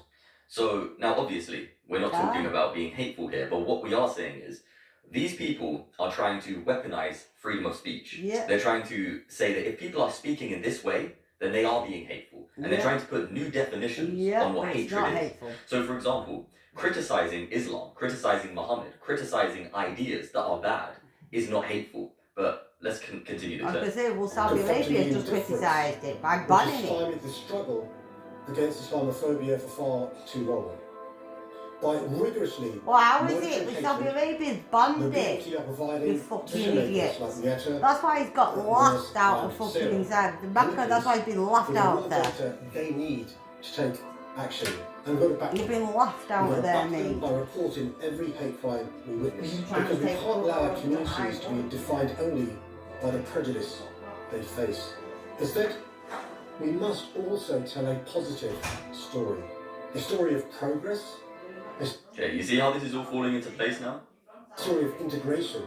So now, obviously, we're not talking about being hateful here, but what we are saying is these people are trying to weaponize freedom of speech. Yeah. They're trying to say that if people are speaking in this way, then they are being hateful. And they're Yeah. trying to put new definitions on what but it's hatred not is. hateful. So, for example, criticizing Islam, criticizing Muhammad, criticizing ideas that are bad is not hateful. But let's continue the I was clip. going to say, well, Saudi Arabia just criticised it by banning Which is it. timing the struggle against Islamophobia for far too long. By rigorously Well, how is monitoring it? With hatred, Saudi Arabia's the banned BMT it. are providing You fucking decision-makers idiots. like Yetta, That's why he's got laughed out of and fucking Sarah, inside. The Mecca, that's why he's been laughed with the out raw of there. data they need to take action. And we've got to back He's them. been laughed out We've of got to there, back them mate. by reporting every hate crime we witness. He's trying Because to we take can't allow our control communities to be defined only by the prejudice they face. Instead, we must also tell a positive story. A story of progress, Okay, you see how this is all falling into place now? a story of integration,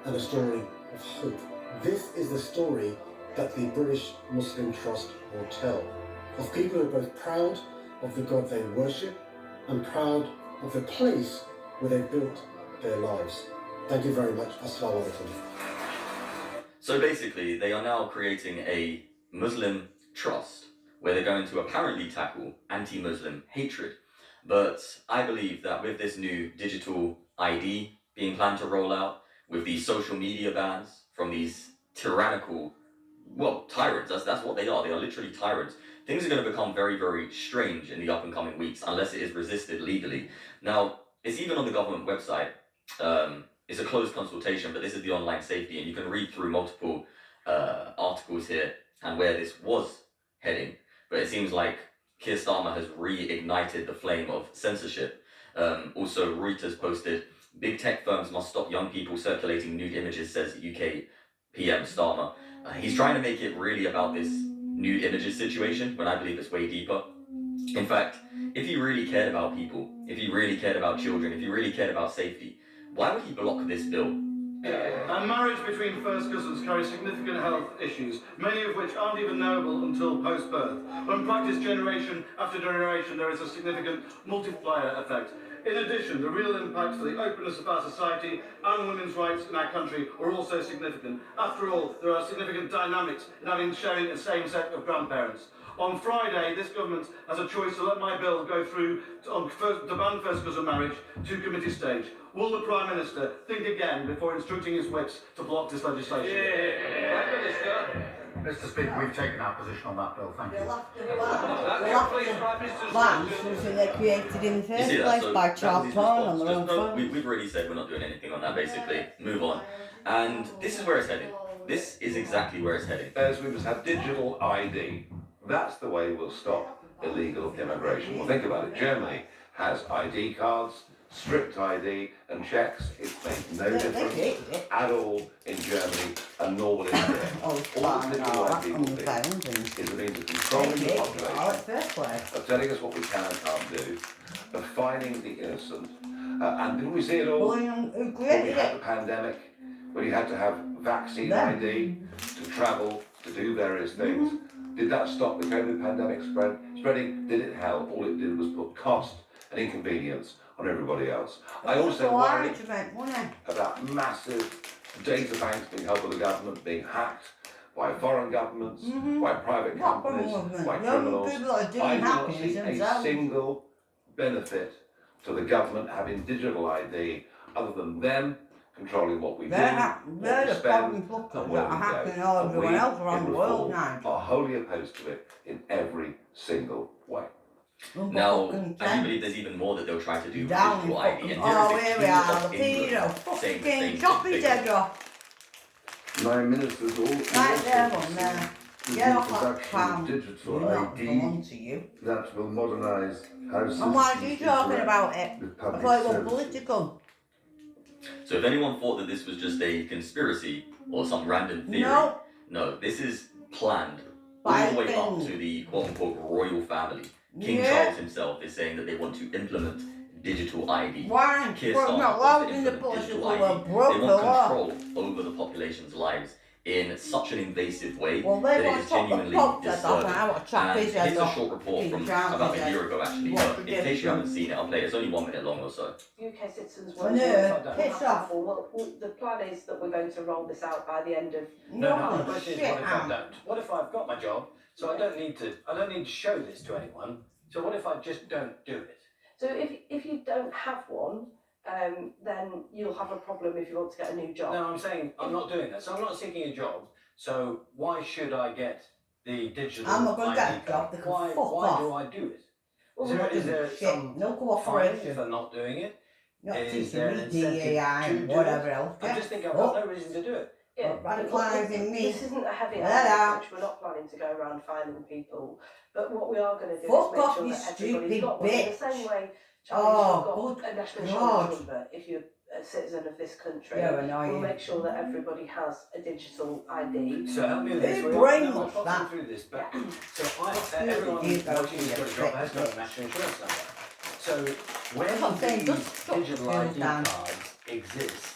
and a story of hope. This is the story that the British Muslim Trust will tell, of people who are both proud of the God they worship and proud of the place where they built their lives. Thank you very much. Assalamu alaikum. So basically, they are now creating a Muslim trust where they're going to apparently tackle anti-Muslim hatred. But I believe that with this new digital ID being planned to roll out, with these social media bans from these tyrannical, well, tyrants, that's what they are. They are literally tyrants. Things are going to become very, very strange in the up and coming weeks unless it is resisted legally. Now, it's even on the government website. It's a closed consultation, but this is the online safety, and you can read through multiple articles here and where this was heading. But it seems like Keir Starmer has reignited the flame of censorship. Also, Reuters posted, big tech firms must stop young people circulating nude images, says UK PM Starmer. He's trying to make it really about this nude images situation, when I believe it's way deeper. In fact, if he really cared about people, if he really cared about children, if he really cared about safety, why would he block this bill? And marriage between first cousins carries significant health issues, many of which aren't even knowable until post-birth. When practiced generation after generation, there is a significant multiplier effect. In addition, the real impacts to the openness of our society and women's rights in our country are also significant. After all, there are significant dynamics in having sharing the same set of grandparents. On Friday, this government has a choice to let my bill go through to ban first cousin marriage to committee stage. Will the Prime Minister think again before instructing his whips to block this legislation? Mr. Speaker, we've taken our position on that bill, thank you. Bans something they created in the first place by child porn on their own phone. We've already said we're not doing anything on that, basically. Move on. And this is where it's heading. This is exactly where it's heading. As we must have digital ID. That's the way we'll stop illegal immigration. Well, think about it. Germany has ID cards, strict ID and checks. It's made no difference at all in Germany and nor will it here. All the digital ID will be is a means of controlling the population, of telling us what we can and can't do, of fining the innocent. And did we see it all when we had the pandemic, when you had to have vaccine ID to travel, to do various things? Did that stop the COVID pandemic spreading? Did it help? All it did was put cost and inconvenience on everybody else. I also worry about massive data banks being held by the government, being hacked by foreign governments, by private companies, by criminals. I do not see a single benefit to the government having digital ID other than them controlling what we do, what we spend, and where we go. And we in Reform are wholly opposed to it in every single way. Now, I do believe there's even more that they'll try to do with Down digital ID. And oh, here we are, the England pedo, saying the fucking same chop his thing. head off. My ministers all Right there, one there. Get off that introduction palm. of digital You're not ID belong to you. that will modernise how citizens And why are you talking about it? with I public thought it was services. political. So if anyone thought that this was just a conspiracy or some random theory, no, this is planned all the way up to the quote-unquote royal family. King Charles himself is saying that they want to implement digital ID. Why? Keir We're Starmer not wants to allowed in the implement digital political ID. world, broke They the want law. control over the population's lives in such an invasive way Well, that they it want is to chop the genuinely Pope's head off, and I want to chop disturbing. his And head here's a off. short report King from Charles about a said, year ago, actually. what But in case you haven't seen it, I'll play it. It's only 1 minute long or so. UK citizens I will know, piss off. Well, the plan is that we're going to roll this out by the end of No, the question is what if I don't? What if I've got my job, so I don't need to show this to anyone. So what if I just don't do it? So if you don't have one, then you'll have a problem if you want to get a new job. No, I'm saying I'm not doing that. So I'm not seeking a job. So why should I get the digital I'm not going to ID get a job, they can Why fuck why off. do I do it? Well, Is there Shit, some no fine cooperation. for not doing it? Not Is teaching there an me incentive DAI to and do whatever it? else. I just think I've got no reason to do it. Yeah, radicalising me. This isn't a heavy Let out. handed approach. We're not planning to go around finding people. But what we are going to do Fuck is make off, sure you that stupid everybody's got one. In the bitch. same way, Oh, you've got a national God. insurance number if you're a citizen of this country. You're annoying. We'll make sure that everybody has a digital ID. So help me with this. Who We're brainwashed not that? through this, but so everyone watching who's got a job has got a national insurance number. So when That's what I'm saying, these just stop digital doing ID that. cards exist,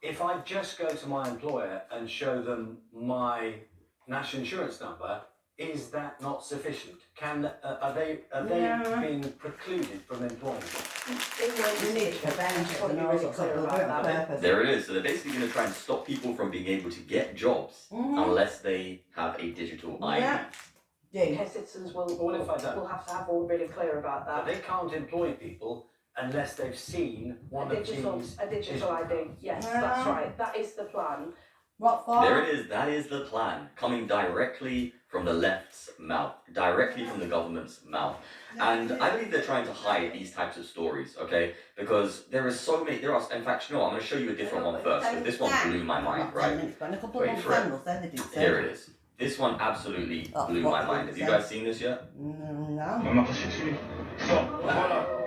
if I just go to my employer and show them my national insurance number, is that not sufficient? Are they being precluded from employment? You need to benefit and all sorts of people do it on purpose. There it is. So they're basically going to try and stop people from being able to get jobs unless they have a digital ID. UK citizens will What if I don't? will have to have all really clear about But that. they can't employ people unless they've seen one A of digital these. ID. Yes, that's right. That is the plan. What for? There it is. That is the plan, coming directly from the left's mouth, directly from the government's mouth. And I believe they're trying to hide these types of stories, okay? Because there are so many. There are, in fact, you know what? I'm going to show you a different one first, because this one blew my mind, right? Wait for it. Here it is. This one absolutely blew my mind. Have you guys seen this yet? No. Voilà.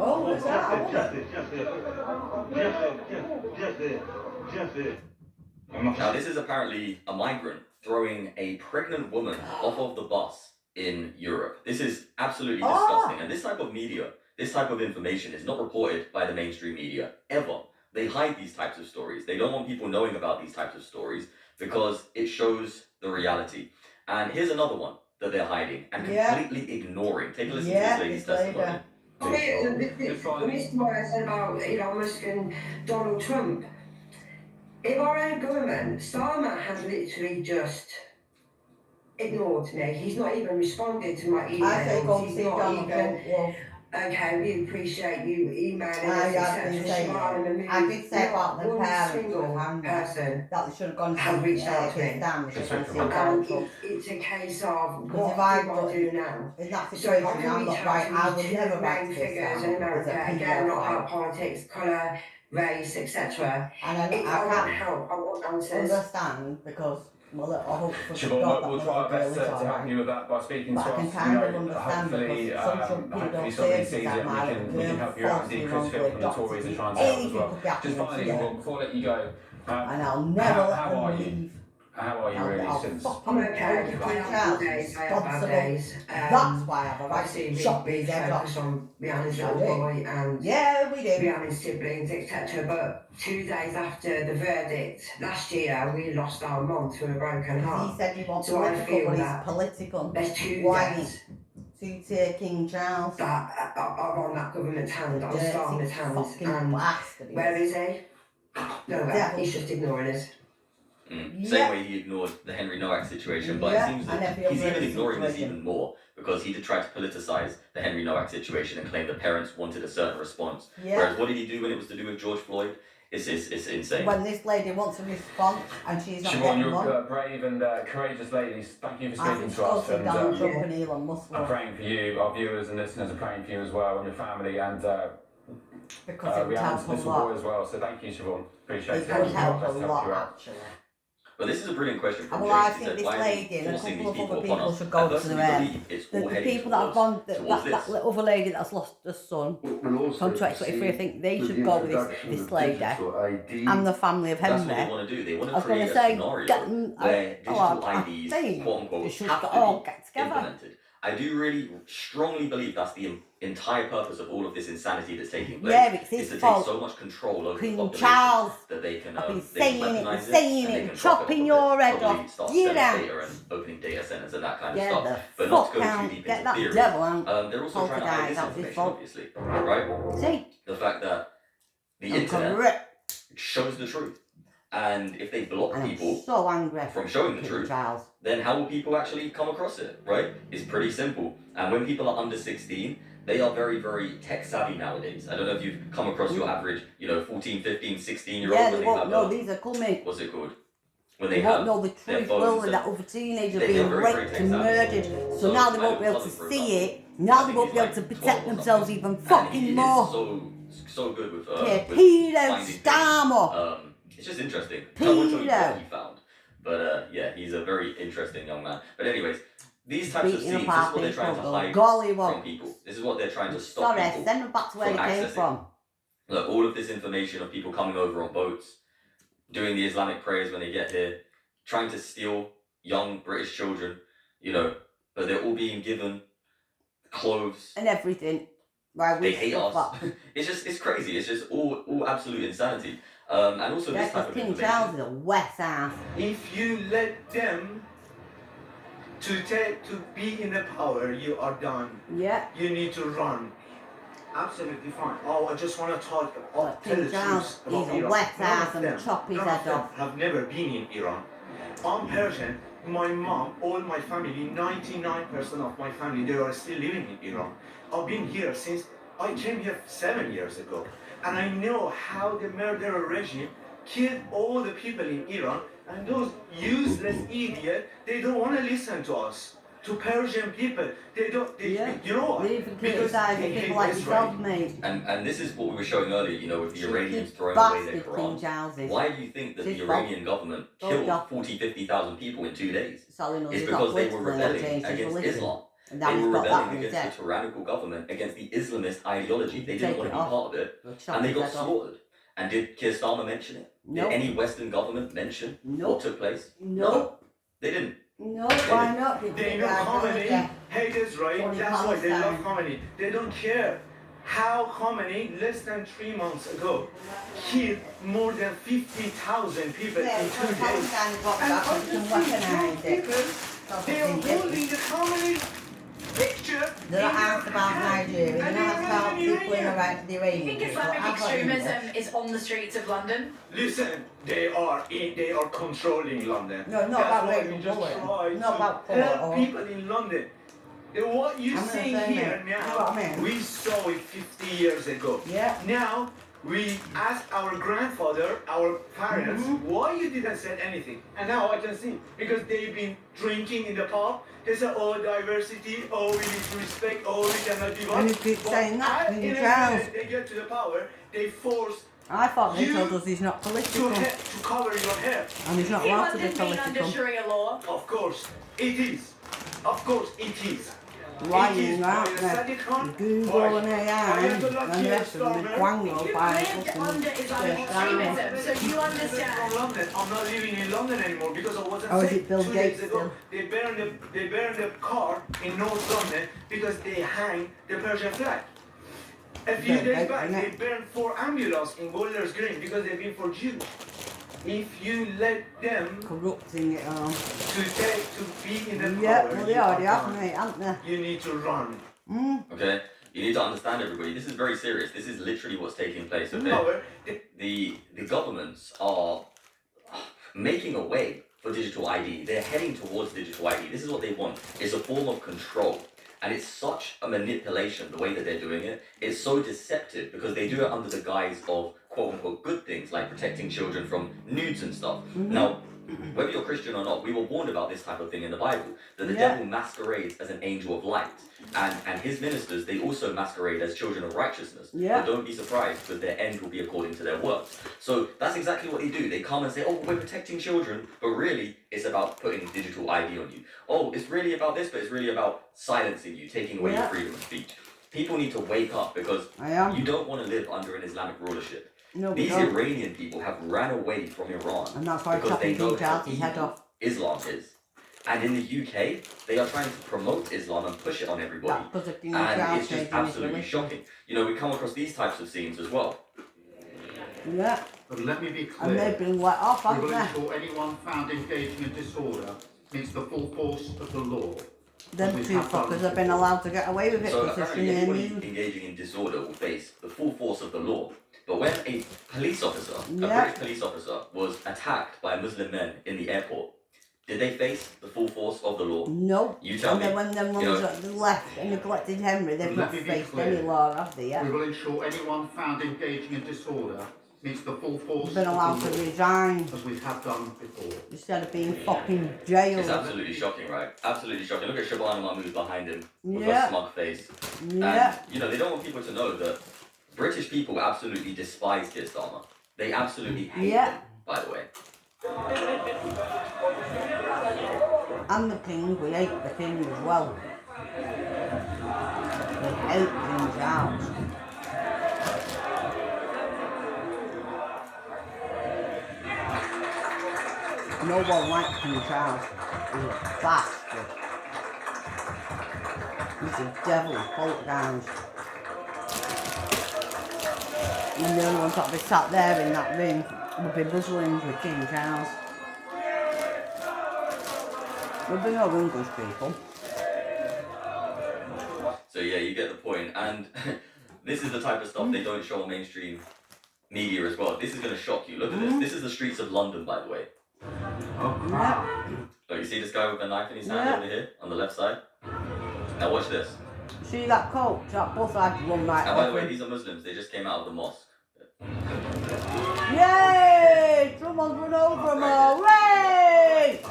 Oh, what's that? I want it. Bien fait. Now, this is apparently a migrant throwing a pregnant woman off of the bus in Europe. This is absolutely disgusting. And this type of media, this type of information is not reported by the mainstream media, ever. they hide these types of stories. They don't want people knowing about these types of stories because it shows the reality. And here's another one that they're hiding and completely ignoring. Take a listen to this lady's testimony. This is what I said about Elon Musk and Donald Trump. If our own government, Starmer has literally just ignored me. He's not even responded to my emails. I say go and He's see not Donald even, Trump. okay, we appreciate you emailing us, etc. I did say about the One parents single person that they should have gone to has reached out to me. It's a case of what do I do now? In that So if I situation, can I'm reach not out right. I to would these never two write main this figures down. in America, again, not about politics, colour, race, etc. And I want can't help, I want answers. understand because, well, I hope for Siobhan, God we'll try our best to help you with that by speaking but to I can us. kind of understand hopefully, because some people hopefully don't somebody say sees it that and my we can help you out. Indeed, Chris Philp and the Tories are trying to help as well. Just finally, Siobhan, before I let you go, and I'll never let them leave. How are you really since? I'm okay. I have bad days. I have bad days. That's why I have a right Obviously, shop we focus on Rihanna's little boy and we do. Rihanna's siblings, etc. But 2 days after the verdict last year, we lost our mum to a broken heart. He said he wants so I political, feel but that he's political. there's 2 Why days to take King Charles that are on that government's hand, on Dirty Starmer's hands. fucking And bastard, where is he? Nowhere. Devil. He's just ignoring us. Same way he ignored the Henry Nowak situation, but it seems that he's even ignoring this even more because he did try to politicize the Henry Nowak situation and claim the parents wanted a certain response. Whereas what did he do when it was to do with George Floyd? It's insane. When this lady wants a response and she's not Siobhan, getting you're one. a brave and courageous ladies. Thank you for I speaking think to us. Scotty, And Donald Trump and Elon Musk I'm praying for you. Our viewers and listeners are praying for you as well and your family and because it would help a little lot. boy as well. So thank you, Siobhan. Appreciate it. It would help a Best to help lot, you out. actually. But this is a brilliant question from Well, Jason. I He think said, this why are we lady and a forcing couple these of other people upon people us? should I go to personally the believe it's all the heading people that have towards gone, that this. little other lady that's lost her son from 2023, I think they should go with this lady and the family of That's Henry. what they want to do. They want I to was going create to a say, scenario get them, where digital I IDs, think quote unquote, they should have to all be get together. implemented. I do really strongly believe that's the entire purpose of all of this insanity that's taking place. Yeah, it's is his to take fault. so much control over the King population Charles, that they can I've been they can saying weaponize it, and they can chopping profit your head probably off. start Get selling out. data and opening data centers and that kind of Get stuff. the But not fuck to go out. too deep Get into that theory. devil out. They're also trying to hide this Poltergeist, that's his information, fault. obviously, right? See? The fact that the I'm internet correct. shows the truth. And if they block And I'm people so angry from showing the King truth, Charles. then how will people actually come across it, right? It's pretty simple. And when people are under 16, they are very, very tech savvy nowadays. I don't know if you've come across your average, 14, 15, 16-year-old. Yeah, when they won't have know these are coming. what's it called? When They have won't know the their truth, phones will they? and That other teenager they're being very, very raped tech and savvy. murdered. So So now they I won't be have a able to cousin, for see example. it. Now I they think won't he's be able like to 12 protect or themselves something. even And fucking he more. is so good with Pedo finding things. Starmer. It's just interesting. I won't tell you Pedo. what he found. But yeah, he's a very interesting young man. But anyways, these types of Beating scenes, this is apart what they're trying to people, hide golly from won't. people. This is what they're trying to stop Sorry, people send them back to where from they came accessing. from. Look, all of this information of people coming over on boats, doing the Islamic prayers when they get here, trying to steal young British children, but they're all being given clothes. And everything. Right, They we hate stuff us. up. It's crazy. It's just all absolute insanity. And also Yeah, this type because of King information. Charles is a wet ass. If you let them to be in the power, you are done. Yeah. You need to run. Absolutely fine. Oh, I just want to talk. Tell King the Charles, truth about he's a Iran. wet None ass of and them- chop his none head of them off. have never been in Iran. I'm Persian. My mom, all my family, 99% of my family, they are still living in Iran. I've been here since I came here 7 years ago. And I know how the murderer regime killed all the people in Iran. And those useless idiots, they don't want to listen to us. To Persian people, they don't, you know what? They even Because criticise they people hate like Israel. yourself, mate. And this is what we were showing earlier, with the Iranians throwing bastard away their King Quran. Charles is. Why do you think that It's the his fault. Iranian government Oh, killed yeah. 40, 50,000 people in 2 days? Solly knows It's he's not because they were political, rebelling changed his against religion. Islam. And They now he's were got that rebelling in his against head. the tyrannical government, against the Islamist ideology. They Take didn't want it to be off. part of it. They'll chop And they his got head off. slaughtered. And did Keir Starmer mention it? Nope. Did any Western government mention Nope. what took place? Nope. No, they didn't. No, why not? They know Khomeini hate Israel. Only That's why they love Palestine. Khomeini. They don't care how many, less than 3 months ago, killed more than 50,000 people in 2 days. And I can see people, they are holding the communist picture. They're not asked about Nigeria, they're not asked about people in Iraq, the Iranians. You think Islamic extremism is on the streets of London? Listen, they are controlling London. No, not about raping bullets. Not about help people in London. What you see here now, we saw it 50 years ago. Yeah. Now, we asked our grandfather, our parents, why you didn't say anything. And now I can see, because they've been drinking in the pub. They say, oh, diversity, oh, we need to respect, oh, we cannot divide. And you keep saying that in your trials. They get to the power, they force I thought they told us he's not political. to cover your hair. And he's not allowed to be London being political. under Sharia law? Of course, it is. Of course, it is. Lying, aren't they? Google and AI and the rest of them are quanging by lived under Islamic extremism, so you understand. From London, I'm not living in London anymore because I wasn't Oh, is safe it Bill 2 Gates days ago. They burned the car in North London because they hang the Persian flag. A few days back, they burned 4 ambulances in Golders Green because they've been for Jews. If you let them corrupting it all to be in the power, well they already have, mate, haven't they? you need to run. Okay? You need to understand, everybody, this is very serious. This is literally what's taking place, okay? The governments are making a way for digital ID. They're heading towards digital ID. This is what they want. It's a form of control. And it's such a manipulation, the way that they're doing it. It's so deceptive because they do it under the guise of quote-unquote good things, like protecting children from nudes and stuff. Now, whether you're Christian or not, we were warned about this type of thing in the Bible, that the devil masquerades as an angel of light. And his ministers, they also masquerade as children of righteousness. But don't be surprised, because their end will be according to their works. So that's exactly what they do. They come and say, oh, we're protecting children, but really, it's about putting digital ID on you. Oh, it's really about this, but it's really about silencing you, taking away your freedom of speech. People need to wake up, because you don't want to live under an Islamic rulership. No, These Iranian people have ran away from Iran and that's why because they know how his head off. Islam is. And in the UK, they are trying to promote Islam and push it on everybody. And it's just absolutely shocking. You know, we come across these types of scenes as well. But let me be clear. And they've been let off, we haven't will they? ensure anyone found engaging in disorder meets the full force of the law. Them two fuckers have been allowed to get away with it So because it's in apparently their anybody news. engaging in disorder will face the full force of the law. But when a police officer, a British police officer, was attacked by Muslim men in the airport, did they face the full force of the law? No. You tell And me. then when them ones left and neglected Henry, they've not Let me be faced clear. any law, have they? We will ensure anyone found engaging in disorder meets the full force They've been of allowed the to law, resign as we have done before. instead of being fucking jailed. It's absolutely shocking, right? Absolutely shocking. Look at Shabana Mahmood behind him with Yeah. a smug face. Yeah. And, you know, they don't want people to know that British people absolutely despise Keir Starmer. They absolutely hate him, by the way. And the king, we hate the king as well. We hate King Charles. No one likes King Charles. He's a bastard. He's a devil, poltergeist. And the only ones that be sat there in that room would be Muslims with King Charles. There'll be no English people. So yeah, you get the point. And this is the type of stuff they don't show on mainstream media as well. This is going to shock you. Look at this. This is the streets of London, by the way. Oh, you see this guy with a knife in his hand over here on the left side? Now watch this. See that coach? That bus had one right And by the off way, him. these are Muslims. They just came out of the mosque. Yay! Someone's run over him all. Yay!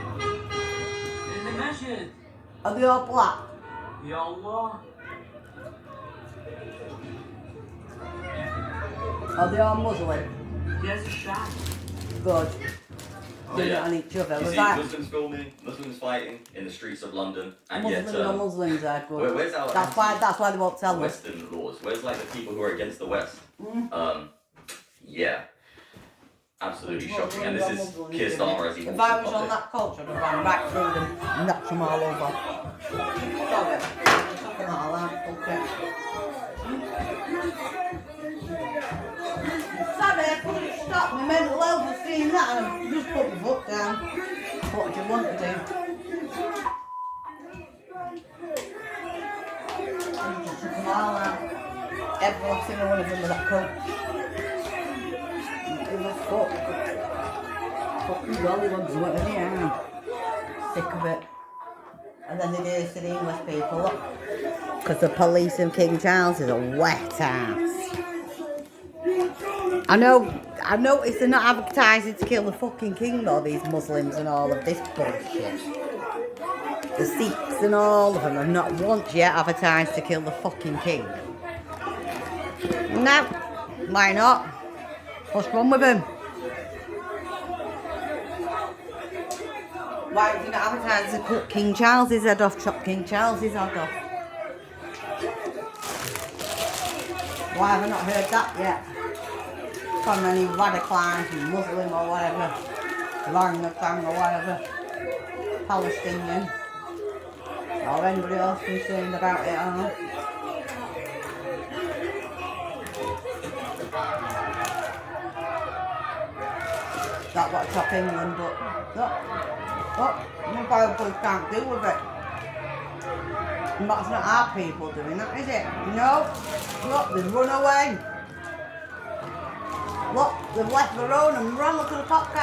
In the masjid. Are they all black? Ya Allah. Are they all Muslim? There's a shot. Good. Oh, Doing it yeah. on each other. You Was see that Muslims filming, Muslims fighting in the streets of London, and Muslims yet are Muslims are good. where's our That's why they won't tell us. Western laws? Where's like the people who are against the West? Mm. Yeah. Absolutely shocking. And this is Keir Starmer as he If walks I in was on public. that coach, I'd have gone right through them and knocked them all over. Stop it. Chuck them all out. Fuck it. Sorry, I couldn't stop. My mental health was seeing that and I just put my foot down. What do you want to do? I just took them all out. Every single one of them with that coach. Give a fuck. Fucking gollywogs or whatever they are. Sick of it. And then they do this to the English people, look. Because the police in King Charles is a wet ass. I noticed they're not advertising to kill the fucking king or these Muslims and all of this bullshit. The Sikhs and all of them have not once yet advertised to kill the fucking king. No, why not? What's wrong with him? Why would you not advertise to cut King Charles's head off, chop King Charles's head off? Why have I not heard that yet? From any radicalised Muslim or whatever, orangutan or whatever, Palestinian, or anybody else concerned about it or not. That's what top England, but look, my Bible can't deal with it. And that's not our people doing that, is it? No. Look, they've run away. Look, they've left their own and run to the top.